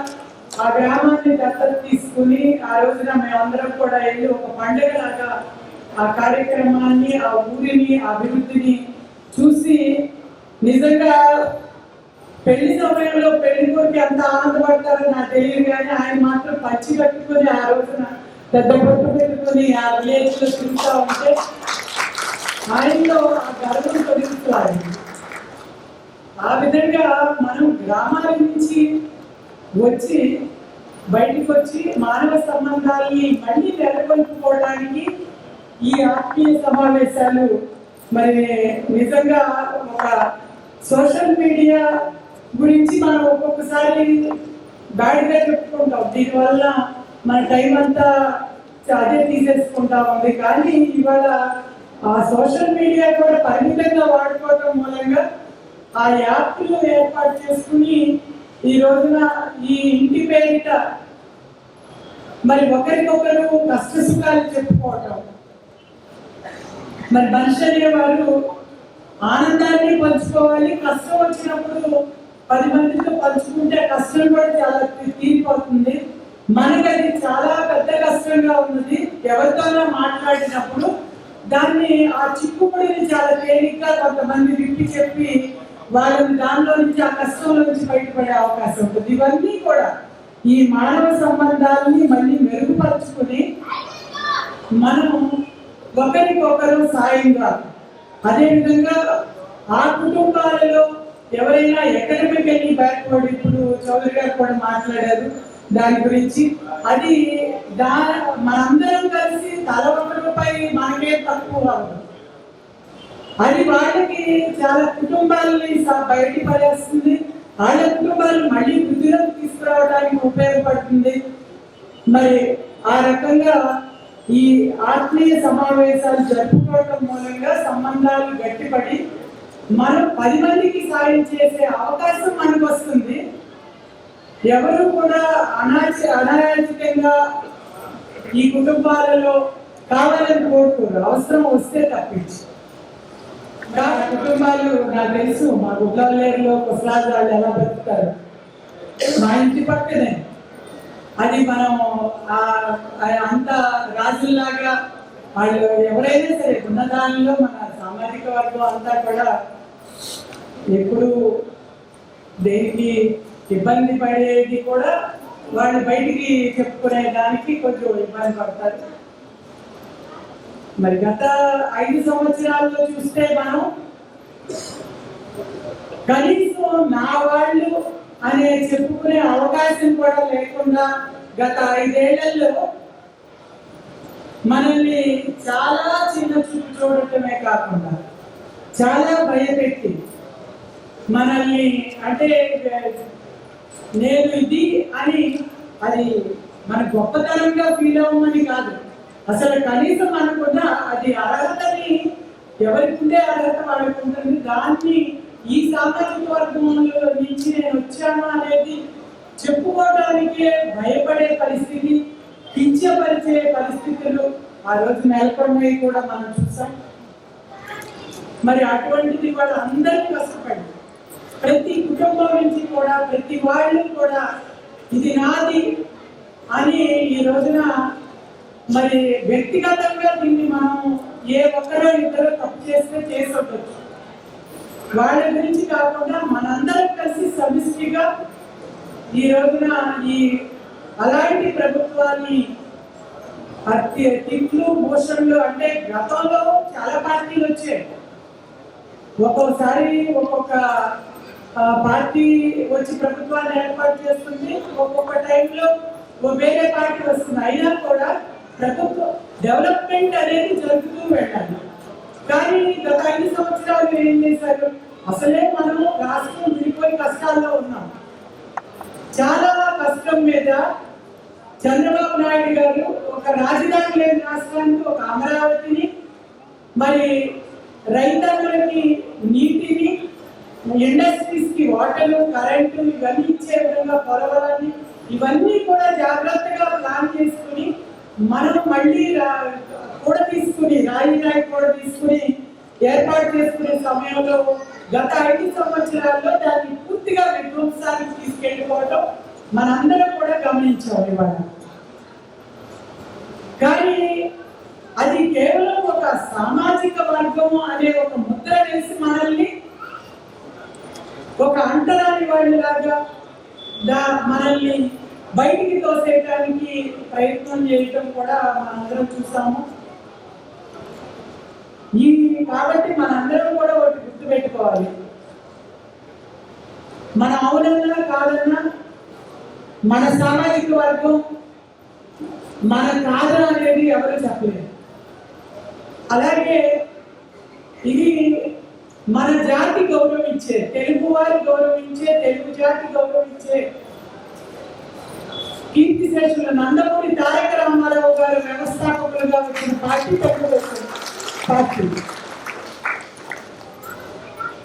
ఆ గ్రామాన్ని దత్తత తీసుకుని ఆ రోజున మేమందరం కూడా వెళ్ళి ఒక పండుగలాగా ఆ కార్యక్రమాన్ని, ఆ ఊరిని, అభివృద్ధిని చూసి నిజంగా పెళ్లి సమయంలో పెళ్లి కొరికి ఎంత ఆనందపడతారో నాకు తెలియదు, కానీ ఆయన మాత్రం పచ్చి కట్టుకుని ఆ రోజున పెద్ద బొట్టు పెట్టుకుని ఆ విలేజ్ లో తిరుగుతూ ఉంటే ఆయనలో ఆ గర్వం తొలగిస్తారు. ఆ విధంగా మనం గ్రామాల నుంచి వచ్చి బయటకు వచ్చి మానవ సంబంధాలని మళ్ళీ నెలకొల్పుకోవడానికి ఈ ఆత్మీయ సమావేశాలు మరి నిజంగా ఒక సోషల్ మీడియా గురించి మనం ఒక్కొక్కసారి బ్యాడ్గా చెప్పుకుంటాం, దీనివల్ల మన టైం అంతా అదే తీసేసుకుంటా ఉంది. కానీ ఇవాళ ఆ సోషల్ మీడియా కూడా పరిమితంగా వాడుకోవడం మూలంగా ఆ యాప్లు ఏర్పాటు చేసుకుని ఈ రోజున ఈ ఇంటి పేరిట మరి ఒకరికొకరు కష్ట సుఖాలు చెప్పుకోవటం. మరి మనిషి అనేవారు ఆనందాన్ని పంచుకోవాలి, కష్టం వచ్చినప్పుడు 10 మందితో పంచుకుంటే కష్టం కూడా చాలా తీరిపోతుంది. మనకి అది చాలా పెద్ద కష్టంగా ఉన్నది. ఎవరితోనో మాట్లాడినప్పుడు దాన్ని ఆ చిక్కుముడిని చాలా తేలిగ్గా కొంతమంది విప్పి చెప్పి వాళ్ళని దానిలో నుంచి ఆ కష్టంలో నుంచి బయటపడే అవకాశం ఉంటుంది. ఇవన్నీ కూడా ఈ మానవ సంబంధాలని మళ్ళీ మెరుగుపరుచుకుని మనం ఒకరికొకరు సాయంగా, అదేవిధంగా ఆ కుటుంబాలలో ఎవరైనా ఎకనామికల్లీ బ్యాక్వర్డ్, ఇప్పుడు చౌదరి గారు కూడా మాట్లాడారు దాని గురించి, అది మనందరం కలిసి తల ఒకరిపై మనకే తక్కువ అవుతుంది. అది వాళ్ళకి చాలా కుటుంబాలని బయట పడేస్తుంది, వాళ్ళ కుటుంబాలు మళ్ళీ వృద్ధిలోకి తీసుకురావడానికి ఉపయోగపడుతుంది. మరి ఆ రకంగా ఈ ఆత్మీయ సమావేశాలు జరుపుకోవడం మూలంగా సంబంధాలు గట్టిపడి మనం 10 మందికి సాయం చేసే అవకాశం మనకు వస్తుంది. ఎవరు కూడా అనాయాచితంగా ఈ కుటుంబాలలో కావాలని కోరుకోరు, అవసరం వస్తే తప్పించి. కుటుంబాలు నాకు తెలుసు, మా గుడ్లలేరులో కొసరాజు వాళ్ళు ఎలా బ్రతుకుతారు, మా ఇంటి పక్కనే. అది మనం అంత రాజుల్లాగా వాళ్ళు ఎవరైనా సరే ఉన్న దానిలో మన సామాజిక వర్గం అంతా కూడా ఎప్పుడు దేనికి ఇబ్బంది పడేది కూడా వాళ్ళు బయటికి చెప్పుకునే దానికి కొంచెం ఇబ్బంది పడతారు. మరి గత 5 సంవత్సరాల్లో చూస్తే మనం కనీసం నా వాళ్ళు అనే చెప్పుకునే అవకాశం కూడా లేకుండా గత 5 ఏళ్లలో మనల్ని చాలా చిన్న చూపు చూడటమే కాకుండా చాలా భయపెట్టి మనల్ని, అంటే నేను ఇది అని అది మన గొప్పతనంగా ఫీల్ అవ్వమని కాదు, అసలు కనీసం అనుకున్నా అది అర్హతని ఎవరికి ఉండే అర్హత వాళ్ళకు ఉంటుంది. దాన్ని ఈ సామాజిక వర్గంలో నుంచి నేను వచ్చాను అనేది చెప్పుకోవడానికే భయపడే పరిస్థితి, కించపరిచే పరిస్థితులు ఆ రోజు నెలకొన్నాయి కూడా మనం చూసాం. మరి అటువంటిది వాళ్ళు అందరూ కష్టపడి ప్రతి కుటుంబం నుంచి కూడా ప్రతి వాళ్ళు కూడా ఇది నాది అని ఈ రోజున మరి వ్యక్తిగతంగా దీన్ని మనం ఏ ఒక్కరో ఇద్దరు తప్పు చేస్తే చేసి ఉండొచ్చు, వాళ్ళ గురించి కాకుండా మనందరం కలిసి సమిష్టిగా ఈ రోజున ఈ అలాంటి ప్రభుత్వాన్ని తిట్లు మోషన్లు అంటే గతంలో చాలా పార్టీలు వచ్చాయి. ఒక్కొక్కసారి ఒక్కొక్క పార్టీ వచ్చి ప్రభుత్వాన్ని ఏర్పాటు చేస్తుంది, ఒక్కొక్క టైంలో వేరే పార్టీ వస్తుంది. అయినా కూడా ప్రభుత్వం డెవలప్మెంట్ అనేది జరుగుతూ వెళ్ళాలి. కానీ గత 5 సంవత్సరాలు ఏం చేశారు? అసలే మనము రాష్ట్రం విడిపోయి కష్టాల్లో ఉన్నాం. చాలా కష్టం మీద చంద్రబాబు నాయుడు గారు ఒక రాజధాని లేని రాష్ట్రానికి ఒక అమరావతిని, మరి రైతాంగులకి నీటిని, ఇండస్ట్రీస్ కి వాటరు, కరెంటు ఇవన్నీ ఇచ్చే విధంగా పోలవరాన్ని ఇవన్నీ కూడా జాగ్రత్తగా ప్లాన్ చేసుకుని మనం మళ్ళీ కూడా తీసుకుని రాయి కూడా తీసుకుని ఏర్పాటు చేసుకునే సమయంలో గత 5 సంవత్సరాల్లో దాన్ని పూర్తిగా విధ్వంసానికి తీసుకెళ్ళిపోవడం మనందరం కూడా గమనించాం ఇవాళ. కానీ అది కేవలం ఒక సామాజిక వర్గం అనే ఒక ముద్ర వేసి మనల్ని ఒక అంటరాని వాళ్ళలాగా మనల్ని బయటికి తోసేయడానికి ప్రయత్నం చేయటం కూడా మనందరం చూసాము. కాబట్టి మనందరం కూడా ఒకటి గుర్తుపెట్టుకోవాలి, మన అవునన్నా కాదన్నా మన సామాజిక వర్గం మన కాదు అనేది ఎవరు చెప్పలేదు. అలాగే ఇది మన జాతి గౌరవించే, తెలుగు వారి గౌరవించే, తెలుగు జాతి గౌరవించే కీర్తిశేషులు నందమూరి తారక రామారావు గారు వ్యవస్థాపకులుగా వచ్చిన పార్టీ తెలుగుదేశం పార్టీ.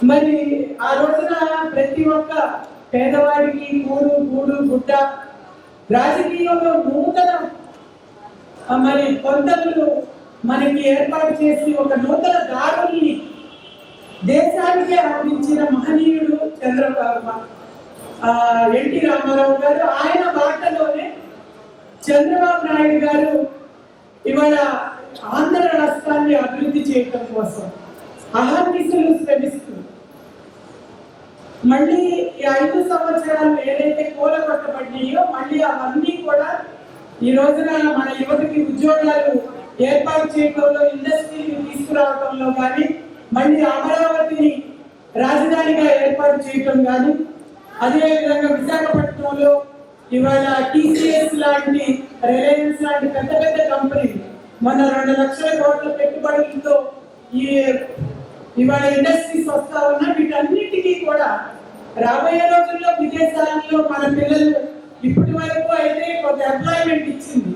మరి ఆ రోజున ప్రతి ఒక్క పేదవాడికి గూడు గుడ్డ, రాజకీయంలో నూతన మరి కొంతలు మనకి ఏర్పాటు చేసి ఒక నూతన దారుల్ని దేశానికి అందించిన మహనీయుడు ఎన్టీ రామారావు గారు. ఆయన బాటలోనే చంద్రబాబు నాయుడు గారు ఇవాళ ఆంధ్ర రాష్ట్రాన్ని అభివృద్ధి చేయటం కోసం అహర్నిశలు శ్రమిస్తూ మళ్ళీ ఈ 5 సంవత్సరాలు ఏదైతే కూలగొట్టబడినాయో మళ్ళీ అవన్నీ కూడా ఈ రోజున మన యువతకి ఉద్యోగాలు ఏర్పాటు చేయడంలో, ఇండస్ట్రీని తీసుకురావడంలో కానీ, మళ్ళీ అమరావతిని రాజధానిగా ఏర్పాటు చేయటం కానీ, అదేవిధంగా విశాఖపట్నంలో ఇవాళ టీసీఎస్ లాంటి, రిలయన్స్ లాంటి పెద్ద పెద్ద కంపెనీలు మొన్న 2 లక్షల కోట్ల పెట్టుబడులతో ఇవాళ ఇండస్ట్రీస్ వస్తా ఉన్నా. వీటన్నిటికీ కూడా రాబోయే రోజుల్లో విదేశాలలో మన పిల్లలు ఇప్పటి వరకు అయితే కొంత ఎంప్లాయ్మెంట్ ఇచ్చింది,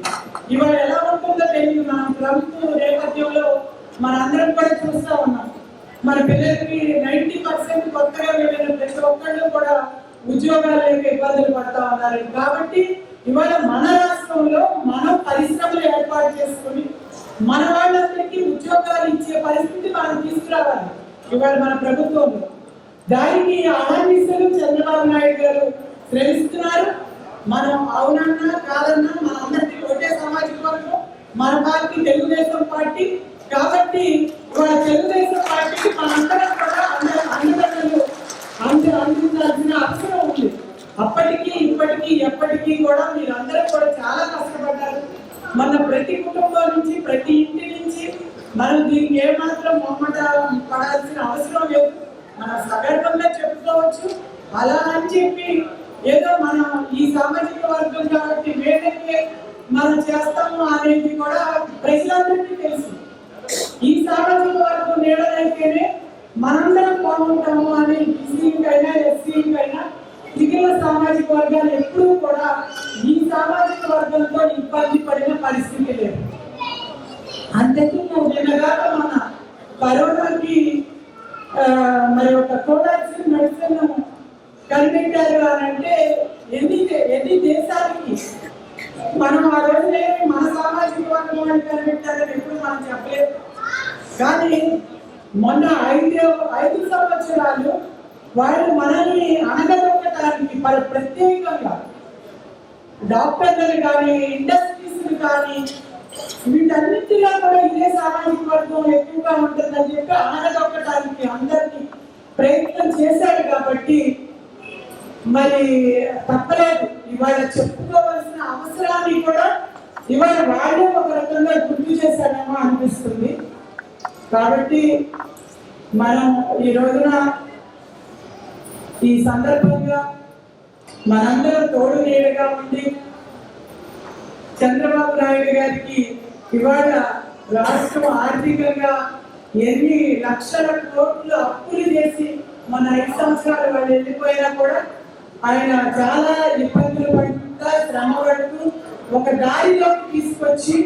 ఇవాళ ఎలా ఉంటుందో తెలియదు. మనం ప్రభుత్వ నేపథ్యంలో మనందరం కూడా చూస్తూ ఉన్నాం. మన పిల్లలకి 90% కొత్తగా వెళ్ళిన ప్రతి ఒక్కళ్ళు కూడా ఉద్యోగాలు లేక ఇబ్బందులు పడతా ఉన్నారు. కాబట్టి ఇవాళ మన రాష్ట్రంలో మనం పరిశ్రమలు ఏర్పాటు చేసుకుని మన వాళ్ళందరికీ ఉద్యోగాలు ఇచ్చే పరిస్థితి మనం తీసుకురావాలి ఇవాళ మన ప్రభుత్వంలో. దానికి అహర్నిశలు చంద్రబాబు నాయుడు గారు శ్రమిస్తున్నారు. మనం అవునన్నా కాదన్నా మనందరికీ ఒకటే సామాజిక వర్గం, మన పార్టీ తెలుగుదేశం పార్టీ. కాబట్టి ఇవాళ తెలుగుదేశం పార్టీకి మనందరం కూడా అండదండలు అందించాల్సిన అవసరం ఉంది. అప్పటికీ ఇప్పటికీ ఎప్పటికీ కూడా మీరందరూ కూడా చాలా కష్టపడ్డారు. మన ప్రతి కుటుంబం నుంచి, ప్రతి ఇంటి నుంచి మనం దీనికి ఏమాత్రం మొహమాట పడాల్సిన అవసరం లేదు. మనం సగర్వంగా చెప్పుకోవచ్చు. అలా అని చెప్పి ఏదో మనం ఈ సామాజిక వర్గం కాబట్టి వేరే మనం చేస్తాము అనేది కూడా ప్రజలందరికీ తెలుసు. ఈ సామాజిక వర్గం నీడనైతేనే మనందరం బాగుంటాము అని బీసీకైనా, ఎస్సీకైనా, మిగిలిన సామాజిక వర్గాలు ఎప్పుడూ కూడా ఈ సామాజిక వర్గంతో ఇబ్బంది పడిన పరిస్థితి లేదు. అంతకు నిన్నగాక మన కరోనాకి మరి ఒక కోవాక్సిన్ మెడిసిన్ కనిపెట్టారు అని అంటే ఎన్ని దేశాలకి మనం ఆ రోజునే మన సామాజిక వర్గం అని కనిపెట్టారని ఎప్పుడు మనం చెప్పలేదు. కానీ మొన్న 5 సంవత్సరాలు వాళ్ళు మనల్ని అనగదొక్కడానికి ప్రత్యేకంగా డాక్టర్లు కానీ, ఇండస్ట్రీస్ కానీ, వీటన్నిటిలో కూడా ఇదే సామాజిక వర్గం ఎక్కువగా ఉంటుందని చెప్పి అనగదొక్కడానికి అందరినీ ప్రయత్నం చేశాడు కాబట్టి మరి తప్పలేదు. ఇవాళ చెప్పుకోవాల్సిన అవసరాన్ని కూడా ఇవాళ వాళ్ళే ఒక రకంగా గుర్తు చేశాడేమో అనిపిస్తుంది. కాబట్టి మనం ఈ రోజున ఈ సందర్భంగా మనందరం తోడు నీడగా ఉండి చంద్రబాబు నాయుడు గారికి ఇవాళ రాష్ట్రం ఆర్థికంగా ఎన్ని లక్షల కోట్లు అప్పులు చేసి మన 5 సంవత్సరాలు వాళ్ళు వెళ్ళిపోయినా కూడా ఆయన చాలా ఇబ్బందులు పడుతుంటా శ్రమ పడుతూ ఒక దారిలోకి తీసుకొచ్చి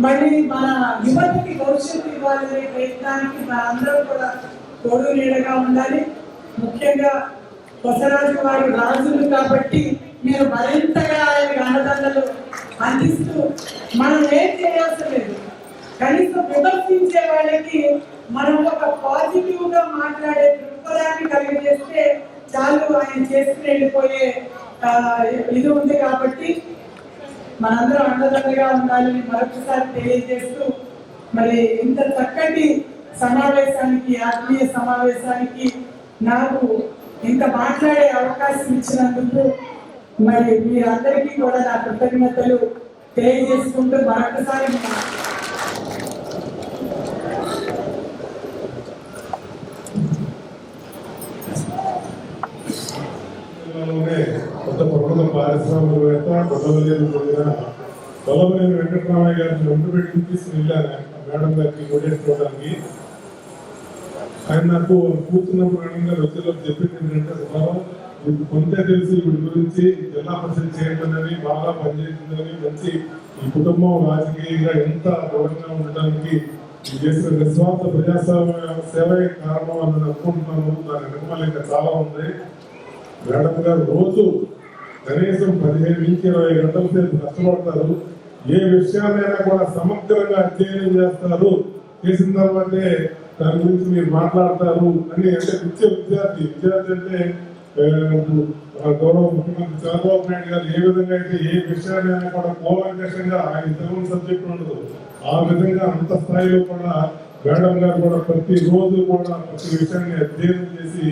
మళ్ళీ మన యువతకి భవిష్యత్తు ఇవ్వాలనే ప్రయత్నానికి మనందరం కూడా తోడు నీడగా ఉండాలి. ముఖ్యంగా కొసరాజు వారి రాజులు కాబట్టి మీరు మరింతగా ఆయన అండదండలు అందిస్తూ మనం ఏం చేయాల్సి లేదు. కనీసం విమర్శించే వాళ్ళకి మనం ఒక పాజిటివ్ గా మాట్లాడే దృక్పథాన్ని కలిగజేస్తే చాలు, ఆయన చేసుకుని వెళ్ళిపోయే ఇది ఉంది. కాబట్టి మనందరం అండదండగా ఉండాలని మరొకసారి తెలియజేస్తూ మరి ఇంత చక్కటి సమావేశానికి, ఆత్మీయ సమావేశానికి నాకు ఇంత మాట్లాడే అవకాశం ఇచ్చినందుకు మరి మీ అందరికీ కూడా నా కృతజ్ఞతలు తెలియజేసుకుంటూ మరొకసారి కొత్త ప్రముఖ పారిశ్రామికవేత్త కొత్తవల్లిని పొందిన కొల్లవల్లి వెంకటరామయ్య గారిని వెంట పెట్టి తీసుకుని వెళ్ళాను మేడం గారికి ఓటేసుకోవడానికి. ఆయన నాకు కూర్చున్నప్పుడు మేడం గారు వచ్చేలో చెప్పింది ఏంటంటే, సుమారు మీకు కొంతే తెలిసి వీడి గురించి జిల్లా పరిషత్ చైర్మన్ అని బాగా పనిచేస్తుందని, మంచి ఈ కుటుంబం రాజకీయంగా ఎంత దూరంగా ఉండడానికి చేసిన నిస్వార్థ సేవే కారణం అని అనుకుంటున్నాను. దాని వెనుకల ఇంకా చాలా ఉంది. మేడం గారు రోజు కనీసం 15 నుంచి 20 గంటల సేపు కష్టపడతారు. ఏ విషయాన్నైనా కూడా సమగ్రంగా అధ్యయనం చేస్తారు. చేసిన తర్వాతే దాని గురించి మీరు మాట్లాడతారు అని. అంటే విద్యార్థి అంటే గౌరవ ముఖ్యమంత్రి చంద్రబాబు నాయుడు గారు ఏ విధంగా అయితే ఏ విషయాన్నైనా కూడా కూలంకషంగా ఆయన తెలుగు సబ్జెక్ట్ ఉండదు, ఆ విధంగా అంత స్థాయిలో కూడా మేడం గారు కూడా ప్రతి రోజు కూడా ప్రతి విషయాన్ని అధ్యయనం చేసి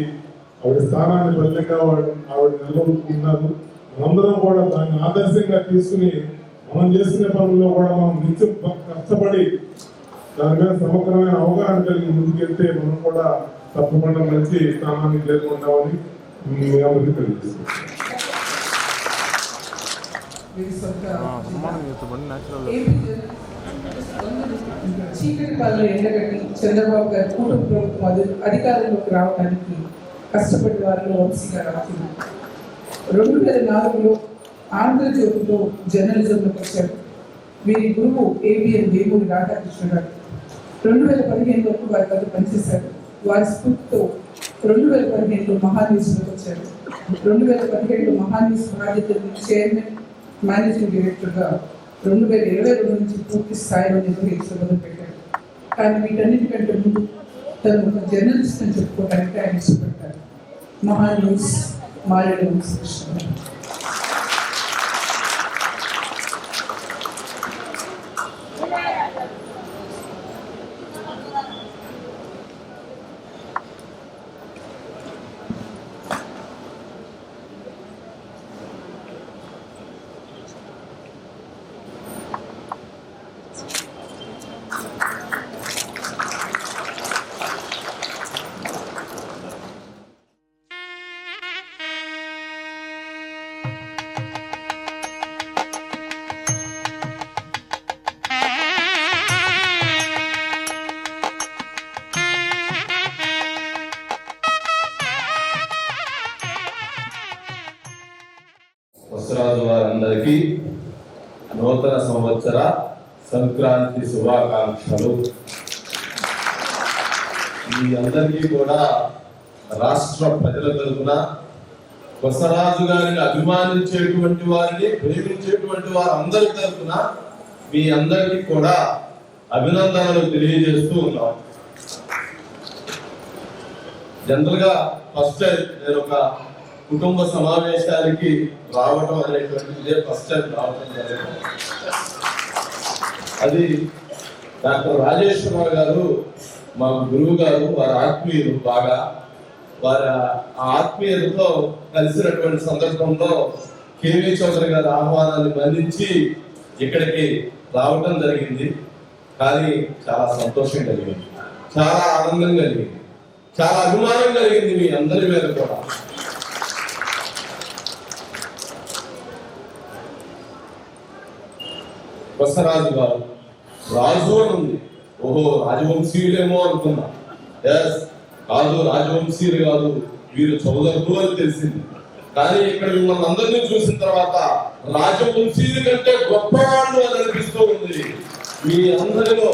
ఆవిడ స్థానాన్ని బలంగా ఆవిడ నిలబడుతున్నారు. మనందరం కూడా దాన్ని ఆదర్శంగా తీసుకుని మనం చేసుకునే పనుల్లో కూడా మనం నిత్యం కష్టపడి దాని మీద సమగ్రమైన అవగాహన కలిగి ముందుకెళ్తే మనం కూడా తప్పకుండా మంచి స్థానాన్ని చేరుకుంటామని తెలియజేస్తున్నాం. చీకటి పాలన ఎండగట్టి చంద్రబాబు గారి కుటుంబ ప్రభుత్వం అధికారంలోకి రావడానికి కష్టపడి వారిలో వంశీగా రాసింది. 2004లో ఆంధ్రజ్యోతిలో జర్నలిజంలోకి వచ్చారు. వీరి గురువు ఏబిఎన్ వేమూరి రాధాకృష్ణ గారు 2015 వరకు వారి వద్ద పనిచేశారు. వారి స్ఫూర్తితో 2015లో మహాన్యూస్లోకి వచ్చారు. 2017లో మహాన్యూస్ బాధ్యతలు చైర్మన్, మేనేజింగ్ డైరెక్టర్గా 2022 నుంచి పూర్తి స్థాయిలో నిర్వహించడం మొదలుపెట్టారు. కానీ వీటన్నిటికంటే ముందు తను ఒక జర్నలిస్ట్ అని చెప్పుకోవడానికి ఆయన ఇష్టపడతారు. మహాన్యూస్ మారేడు వంశకృష్ణ. కొసరాజు వారందరికీ నూతన సంవత్సర సంక్రాంతి శుభాకాంక్షలు. మీ అందరికీ కూడా రాష్ట్ర ప్రజల తరఫున, కొసరాజు గారిని అభిమానించేటువంటి వారిని, ప్రేమించేటువంటి వారందరి తరఫున మీ అందరికీ కూడా అభినందనలు తెలియజేస్తూ ఉన్నాం. జనరల్ గా ఫస్ట్ టైం నేను ఒక కుటుంబ సమావేశానికి రావడం అనేటువంటిది ఫస్ట్ టైం రావడం జరిగింది. అది డాక్టర్ రాజేశ్వరరావు గారు మా గురువు గారు, వారి ఆత్మీయులు బాగా. వారి ఆత్మీయతతో కలిసినటువంటి సందర్భంలో కేవీ చౌదరి గారి ఆహ్వానాన్ని మన్నించి ఇక్కడికి రావడం జరిగింది. కానీ చాలా సంతోషం కలిగింది, చాలా ఆనందం కలిగింది, చాలా అభిమానం కలిగింది మీ అందరి మీద కూడా. బసరాజు గారు రాజు అని ఉంది, ఓహో రాజవంశీయులేమో అనుకున్నా. ఎస్, కాదు, రాజవంశీయులు కాదు, వీరు చౌదరులు అని తెలిసింది. కానీ ఇక్కడ మిమ్మల్ని అందరినీ చూసిన తర్వాత రాజవంశీయుల కంటే గొప్పవాళ్ళు అని అనిపిస్తూ ఉంది. మీ అందరిలో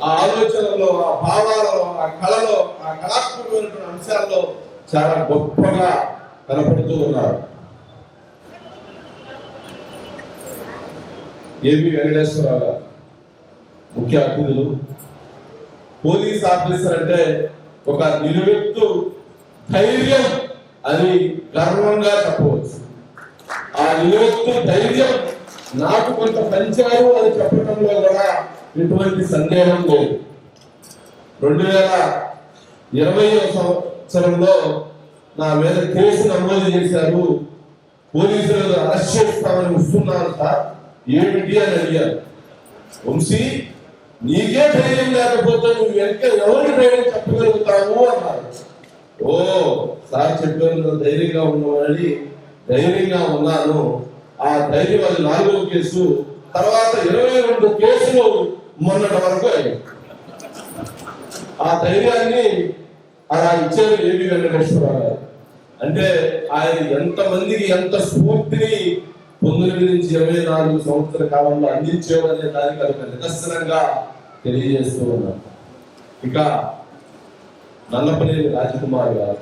ఆ ఆలోచనలో, ఆ భావాలలో, ఆ కళలో, ఆ కళాత్మకమైనటువంటి అంశాల్లో చాలా గొప్పగా కనపడుతూ ఉన్నారు. ఏబి వెంకటేశ్వరరావు గారు ముఖ్య అతిథులు. పోలీస్ ఆఫీసర్ అంటే ఒక నిలువెత్తు ధైర్యం అని గర్వంగా చెప్పవచ్చు. ఆ నిలువెత్తు ధైర్యం నాకు కొంత పంచారు అని చెప్పడంలో కూడా ఎటువంటి సందేహం లేదు. 2020వ సంవత్సరంలో నా మీద కేసు నమోదు చేశారు. పోలీసులు అరెస్ట్ చేస్తామని వస్తున్నారు సార్, ఏమిటి అని అడిగారు. వంశీ, నీకే ధైర్యం లేకపోతే నువ్వు వెనక ఎవరికి ధైర్యం చెప్పగలుగుతావు అన్నారు. ఓ సార్ చెప్పారు ధైర్యంగా ఉన్నామని ధైర్యంగా ఉన్నాను. ఆ ధైర్యం అది 4వ కేసు. తర్వాత 22 కేసులు మొన్నటి వరకు అయ్యాయి. ఆ ధైర్యాన్ని అలా ఇచ్చారు ఏబి వెంకటేశ్వరరావు గారు. అంటే ఆయన ఎంతమందికి ఎంత స్ఫూర్తిని 19 నుంచి 24 సంవత్సరాల కాలంలో అందించేవారు అనే దానికి అది ఒక నిదర్శనంగా తెలియజేస్తూ ఉన్నారు. ఇక నల్లపనేని రాజకుమార్ గారు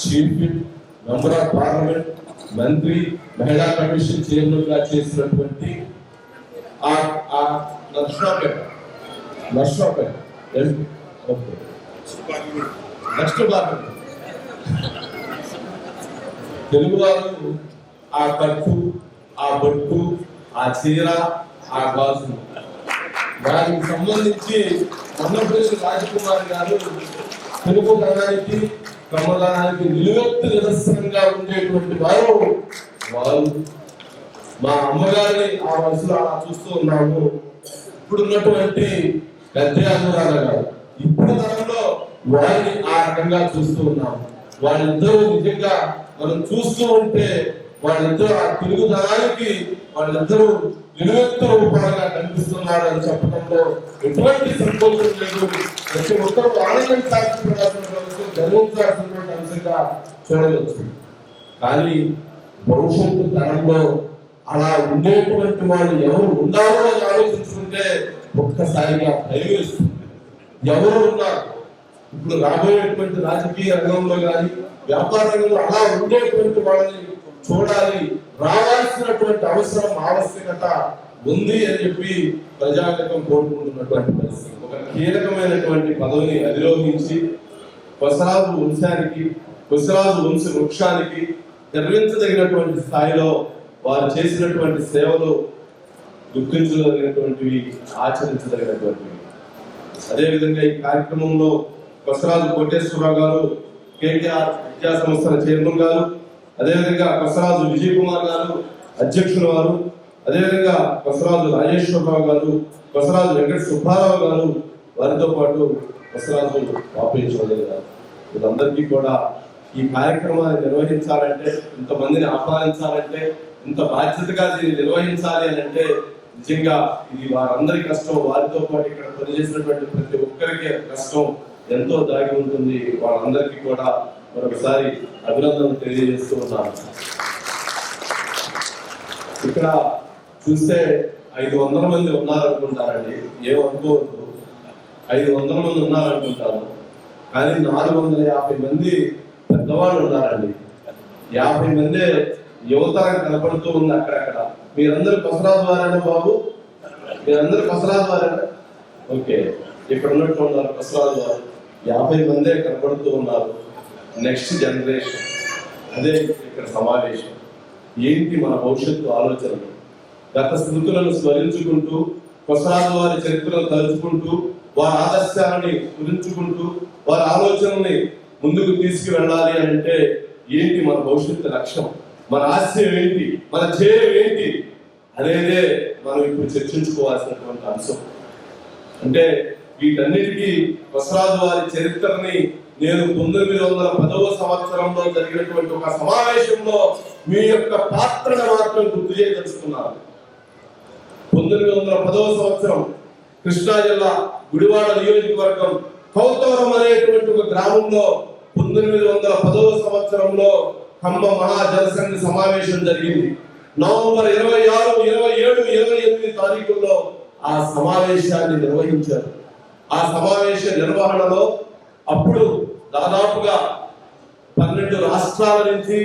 chief whip, member of parliament, మంత్రి, మహిళా కమిషన్ చైర్మన్ గా చేసినటువంటి తెలుగు వారు ఆ కట్టు, ఆ బొట్టు, ఆ చీర, ఆ గాజు, దానికి సంబంధించి నల్లపనేని రాజకుమార్ గారు తెలుగు ధనానికి, క్రమదానానికి నిలువెత్తు నిదర్శనంగా ఉండేటువంటి వారు. మా అమ్మగారిని ఆ వయసులో అలా చూస్తూ ఉన్నాము. ఇప్పుడున్నటువంటి గద్దె గారు ఇప్పుడు తరంలో వారిని ఆ రకంగా చూస్తూ ఉన్నాము. వాళ్ళిద్దరూ నిజంగా మనం చూస్తూ ఉంటే వాళ్ళిద్దరూ ఆ తెలుగు ధనానికి వాళ్ళిద్దరూ నిలువెత్తు రూపాలుగా కనిపిస్తున్నారు అని చెప్పడంలో ఎటువంటి సంతోషం లేదు. ప్రతి ఒక్కరు ఆనందించాల్సినటువంటి గర్వించాల్సినటువంటి అంశంగా చూడవచ్చు. కానీ భవిష్యత్తు తరంలో అలా ఉండేటువంటి వాళ్ళు ఎవరు ఉన్నారో అని ఆలోచించుకుంటే ఒక్కసారిగా భయం వేస్తుంది. ఎవరు ఉన్నారు ఇప్పుడు రాబోయేటువంటి రాజకీయ రంగంలో కానీ వ్యాపార రంగంలో అలా ఉండేటువంటి వాళ్ళని చూడాలి, రావాల్సినటువంటి అవసరం, ఆవశ్యకత ఉంది అని చెప్పి ప్రజాగతం కోరుకుంటున్నటువంటి పరిస్థితి. ఒక కీలకమైనటువంటి పదవిని అధిరోహించి కొసరాజు వంశానికి, కొసరాజు వంశ వృక్షానికి గర్వించదగినటువంటి స్థాయిలో వారు చేసినటువంటి సేవలు గుర్తించదగినటువంటివి, ఆచరించదగినటువంటివి. అదేవిధంగా ఈ కార్యక్రమంలో కొసరాజు కోటేశ్వరరావు గారు, కేటీఆర్ విద్యా సంస్థల చైర్మన్ గారు, అదేవిధంగా కొసరాజు విజయ్ కుమార్ గారు అధ్యక్షుల వారు, అదేవిధంగా కొసరాజు రాజేశ్వరరావు గారు, కొసరాజు వెంకట సుబ్బారావు గారు, వారితో పాటు కొసరాజు పాపయ్య చౌదరి గారు, వీళ్ళందరికీ కూడా ఈ కార్యక్రమాన్ని నిర్వహించాలంటే, ఇంతమందిని ఆహ్వానించాలంటే, ఇంత బాధ్యతగా దీన్ని నిర్వహించాలి అని అంటే నిజంగా ఇది వారందరి కష్టం. వారితో పాటు ఇక్కడ పనిచేసినటువంటి ప్రతి ఒక్కరికి కష్టం ఎంతో దాగి ఉంటుంది. వాళ్ళందరికీ కూడా మరొకసారి అభినందనలు తెలియజేస్తూ ఉన్నాను. ఇక్కడ చూస్తే 500 మంది ఉన్నారనుకుంటారండి, ఏమనుకోవద్దు, 500 మంది ఉన్నారనుకుంటారు. కానీ 450 మంది పెద్దవాళ్ళు ఉన్నారండి, 50 మంది యువత కనపడుతూ ఉంది అక్కడక్కడ. మీరందరూ కొసరాజు వారేనా బాబు? మీరందరూ కొసరాజు వారేనా? ఓకే, ఇక్కడ ఉన్నట్టు ఉన్నారు కొసరాజు వారు. 50 మందే కనపడుతూ ఉన్నారు. నెక్స్ట్ జనరేషన్, అదే ఇక్కడ సమావేశం. ఏంటి మన భవిష్యత్తు ఆలోచనలు? గత స్మృతులను స్మరించుకుంటూ, కొసరాజు వారి చరిత్రను తలుచుకుంటూ, వారి ఆదర్శాలని గురించుకుంటూ, వారి ఆలోచనల్ని ముందుకు తీసుకువెళ్ళాలి అంటే ఏంటి మన భవిష్యత్తు లక్ష్యం, మన ఆశయం ఏంటి, మన ధ్యేయం ఏంటి అనేదే మనం ఇప్పుడు చర్చించుకోవాల్సినటువంటి అంశం. అంటే వీటన్నిటికీ బసవరాజు వారి చరిత్రని నేను 1910వ సంవత్సరంలో జరిగినటువంటి ఒక సమావేశంలో మీ యొక్క పాత్రను మాత్రం గుర్తు చేయదలుచుకున్నాను. 1910వ సంవత్సరం కృష్ణా జిల్లా గుడివాడ నియోజకవర్గం కౌతవరం అనేటువంటి ఒక గ్రామంలో 1910వ సంవత్సరంలో ఖమ్మ మహాజనసంఘ సమావేశం జరిగింది. నవంబర్ 26, 27, 28 తారీఖుల్లో ఆ సమావేశాన్ని నిర్వహించారు. ఆ సమావేశ నిర్వహణలో అప్పుడు దాదాపుగా 12 రాష్ట్రాల నుంచి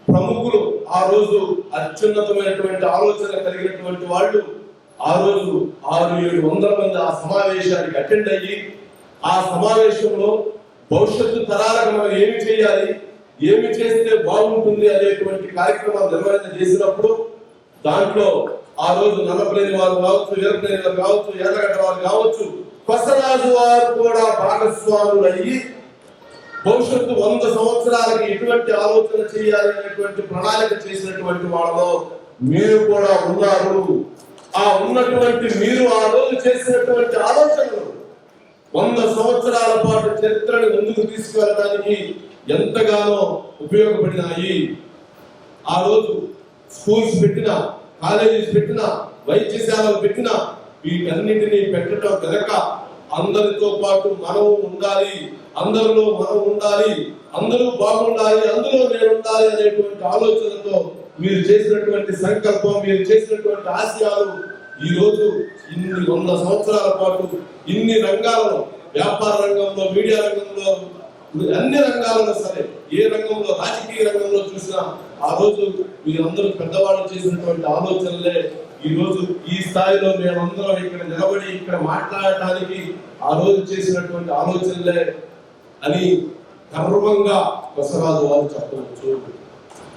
ప్రముఖులు, ఆ రోజు అత్యున్నతమైనటువంటి ఆలోచన కలిగినటువంటి వాళ్ళు ఆ రోజు 600-700 మంది ఆ సమావేశానికి అటెండ్ అయ్యి, ఆ సమావేశంలో భవిష్యత్తు తరాలకు మనం ఏమి చేయాలి, ఏమి చేస్తే బాగుంటుంది అనేటువంటి కార్యక్రమాలు నిర్వహణ చేసినప్పుడు దాంట్లో ఆ రోజు నల్లపల్లి వారు కావచ్చు, వీరపల్లి వారు కావచ్చు, ఎర్రగడ్డ వారు కావచ్చు, బసవరాజు వారు కూడా భాగస్వాములు అయ్యి భవిష్యత్తు 100 సంవత్సరాలకి ఎటువంటి ఆలోచన చేయాలి అనేటువంటి ప్రణాళిక చేసినటువంటి వాళ్ళలో మీరు కూడా ఉన్నారు. ఆ ఉన్నటువంటి మీరు ఆ రోజు చేసినటువంటి ఆలోచనలు 100 సంవత్సరాల పాటు చరిత్రను ముందుకు తీసుకువెళ్ళడానికి ఎంతగానో ఉపయోగపడినాయి. ఆ రోజు స్కూల్స్ పెట్టిన, కాలేజీస్ పెట్టిన, వైద్యశాలలు పెట్టిన, వీటన్నిటినీ పెట్టడం కనుక అందరితో పాటు మనం ఉండాలి, అందరిలో మనం ఉండాలి, అందరూ బాగుండాలి, అందులో నేను ఉండాలి అనేటువంటి ఆలోచనతో మీరు చేసినటువంటి సంకల్పం, మీరు చేసినటువంటి ఆశయాలు ఈ రోజు ఇన్ని 100 సంవత్సరాల పాటు ఇన్ని రంగాలలో, వ్యాపార రంగంలో, మీడియా రంగంలో, అన్ని రంగాలలో సరే, ఏ రంగంలో, రాజకీయ రంగంలో చూసినా ఆ రోజు మీరందరూ పెద్దవాళ్ళు చేసినటువంటి ఆలోచనలే ఈ రోజు ఈ స్థాయిలో మేమందరం ఇక్కడ నిలబడి ఇక్కడ మాట్లాడటానికి ఆ రోజు చేసినటువంటి ఆలోచనలే అని గర్వంగా బసవరాజు వారు చెప్పవచ్చు.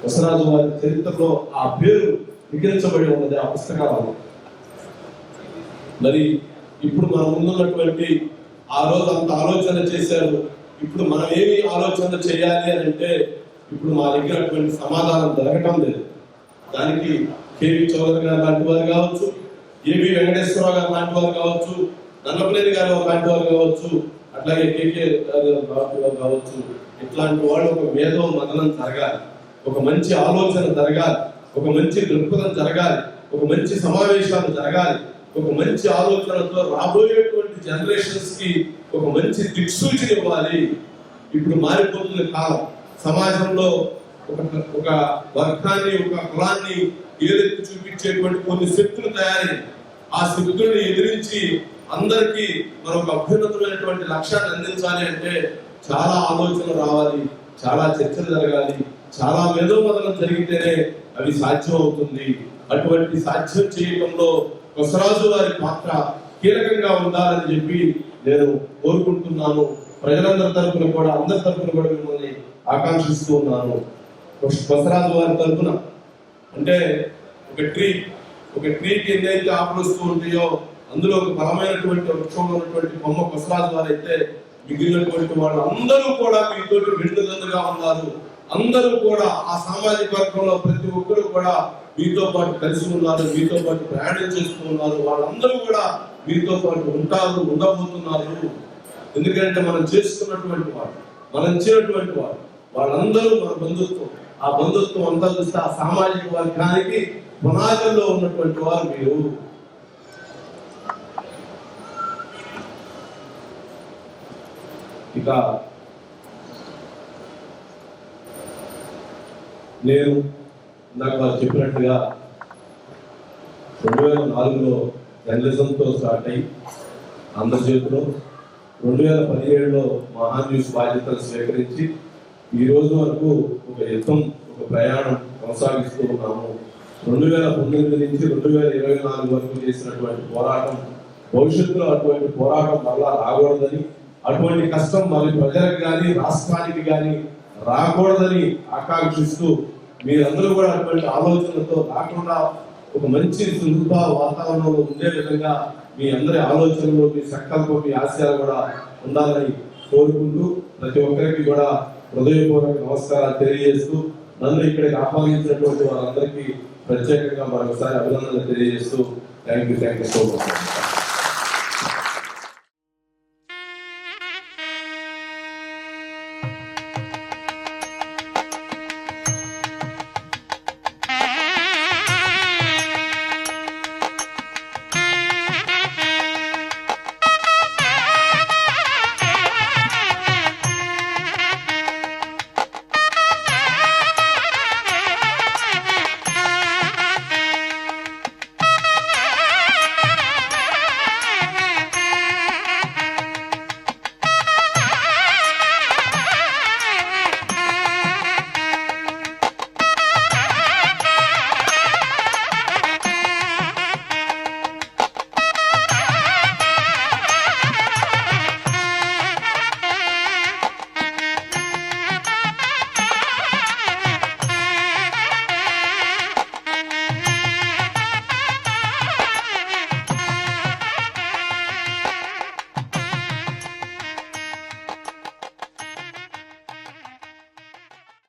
బసవరాజు వారి చరిత్రలో ఆ పేరు లిఖించబడి ఉన్నది ఆ పుస్తకాలలో. మరి ఇప్పుడు మన ముందున్నటువంటి ఆ రోజు అంత ఆలోచన చేశారు, ఇప్పుడు మనం ఏమి ఆలోచన చేయాలి అని అంటే ఇప్పుడు మా దగ్గర అటువంటి సమాధానం దొరకటం లేదు. దానికి కేవీ చౌదరి గారు లాంటి వారు కావచ్చు, ఏబి వెంకటేశ్వరరావు గారు లాంటి వారు కావచ్చు, నల్లపల్లి గారు లాంటి వారు కావచ్చు, అట్లాగే కేకే లాంటి వారు కావచ్చు, ఇట్లాంటి వాళ్ళు ఒక మేధో మదనం జరగాలి, ఒక మంచి ఆలోచన జరగాలి, ఒక మంచి దృక్పథం జరగాలి, ఒక మంచి సమావేశాలు జరగాలి, ఒక మంచి ఆలోచనతో రాబోయేటువంటి జనరేషన్స్ కి ఒక మంచి దిక్సూచన ఇవ్వాలి. ఇప్పుడు మారిపోతున్న కాలం, సమాజంలో ఒక వర్గాన్ని, ఒక కులాన్ని ఏదెత్తి చూపించేటువంటి కొన్ని శక్తులు తయారై ఆ శక్తుల్ని ఎదిరించి అందరికీ మనం ఒక అభ్యున్నతమైనటువంటి లక్ష్యాన్ని అందించాలి అంటే చాలా ఆలోచనలు రావాలి, చాలా చర్చలు జరగాలి, చాలా మేధోమదనం జరిగితేనే అవి సాధ్యం అవుతుంది. అటువంటి సాధ్యం చేయడంలో బసవరాజు వారి పాత్ర కీలకంగా ఉండాలని చెప్పి నేను కోరుకుంటున్నాను. ప్రజలందరి తరఫున కూడా, అందరి తరఫున కూడా మిమ్మల్ని ఆకాంక్షిస్తూ ఉన్నాను. బసవరాజు వారి తరఫున అంటే ఒక ట్రీకి ఏదైతే ఆకులు వస్తూ ఉంటాయో అందులో ఒక బలమైనటువంటి వృక్షంలో ఉన్నటువంటి బొమ్మ బసవరాజు వారు అయితే మిగిలినటువంటి వాళ్ళు అందరూ కూడా మీతో విడుదలగా ఉన్నారు. అందరూ కూడా ఆ సామాజిక వర్గంలో ప్రతి ఒక్కరు కూడా మీతో పాటు కలిసి ఉన్నారు, మీతో పాటు ప్రయాణం చేస్తూ ఉన్నారు. వాళ్ళందరూ కూడా మీతో పాటు ఉంటారు, ఉండబోతున్నారు. ఎందుకంటే మనం చేసుకున్నటువంటి వాడు, మనం ఇచ్చినటువంటి వాడు, వాళ్ళందరూ మన బంధుత్వం. ఆ బంధుత్వం అంతా చూస్తే ఆ సామాజిక వర్గానికి పునాదుల్లో ఉన్నటువంటి వారు మీరు. ఇక నేను నాకు వారు చెప్పినట్టుగా 2004లో జర్నలిజంతో స్టార్ట్ అయ్యి ఆంధ్రజ్యోతిలో 2017లో మహాన్యూస్ బాధ్యతలు స్వీకరించి ఈ రోజు వరకు ఒక యుద్ధం, ఒక ప్రయాణం కొనసాగిస్తూ ఉన్నాము. 2019 నుంచి 2024 వరకు చేసినటువంటి పోరాటం భవిష్యత్తులో అటువంటి పోరాటం మళ్ళా రాకూడదని, అటువంటి కష్టం మరి ప్రజలకు కానీ రాష్ట్రానికి కానీ రాకూడదని ఆకాంక్షిస్తూ మీరందరూ కూడా అటువంటి ఆలోచనలతో రాకుండా ఒక మంచి సులభ వాతావరణంలో ఉండే విధంగా మీ అందరి ఆలోచనలు, మీ సంకల్పం, మీ ఆశయాలు కూడా ఉండాలని కోరుకుంటూ ప్రతి ఒక్కరికి కూడా హృదయపూర్వక నమస్కారాలు తెలియజేస్తూ నన్ను ఇక్కడికి ఆహ్వానించినటువంటి వారందరికీ ప్రత్యేకంగా మరొకసారి అభినందనలు తెలియజేస్తూ థ్యాంక్ యూ సో మచ్.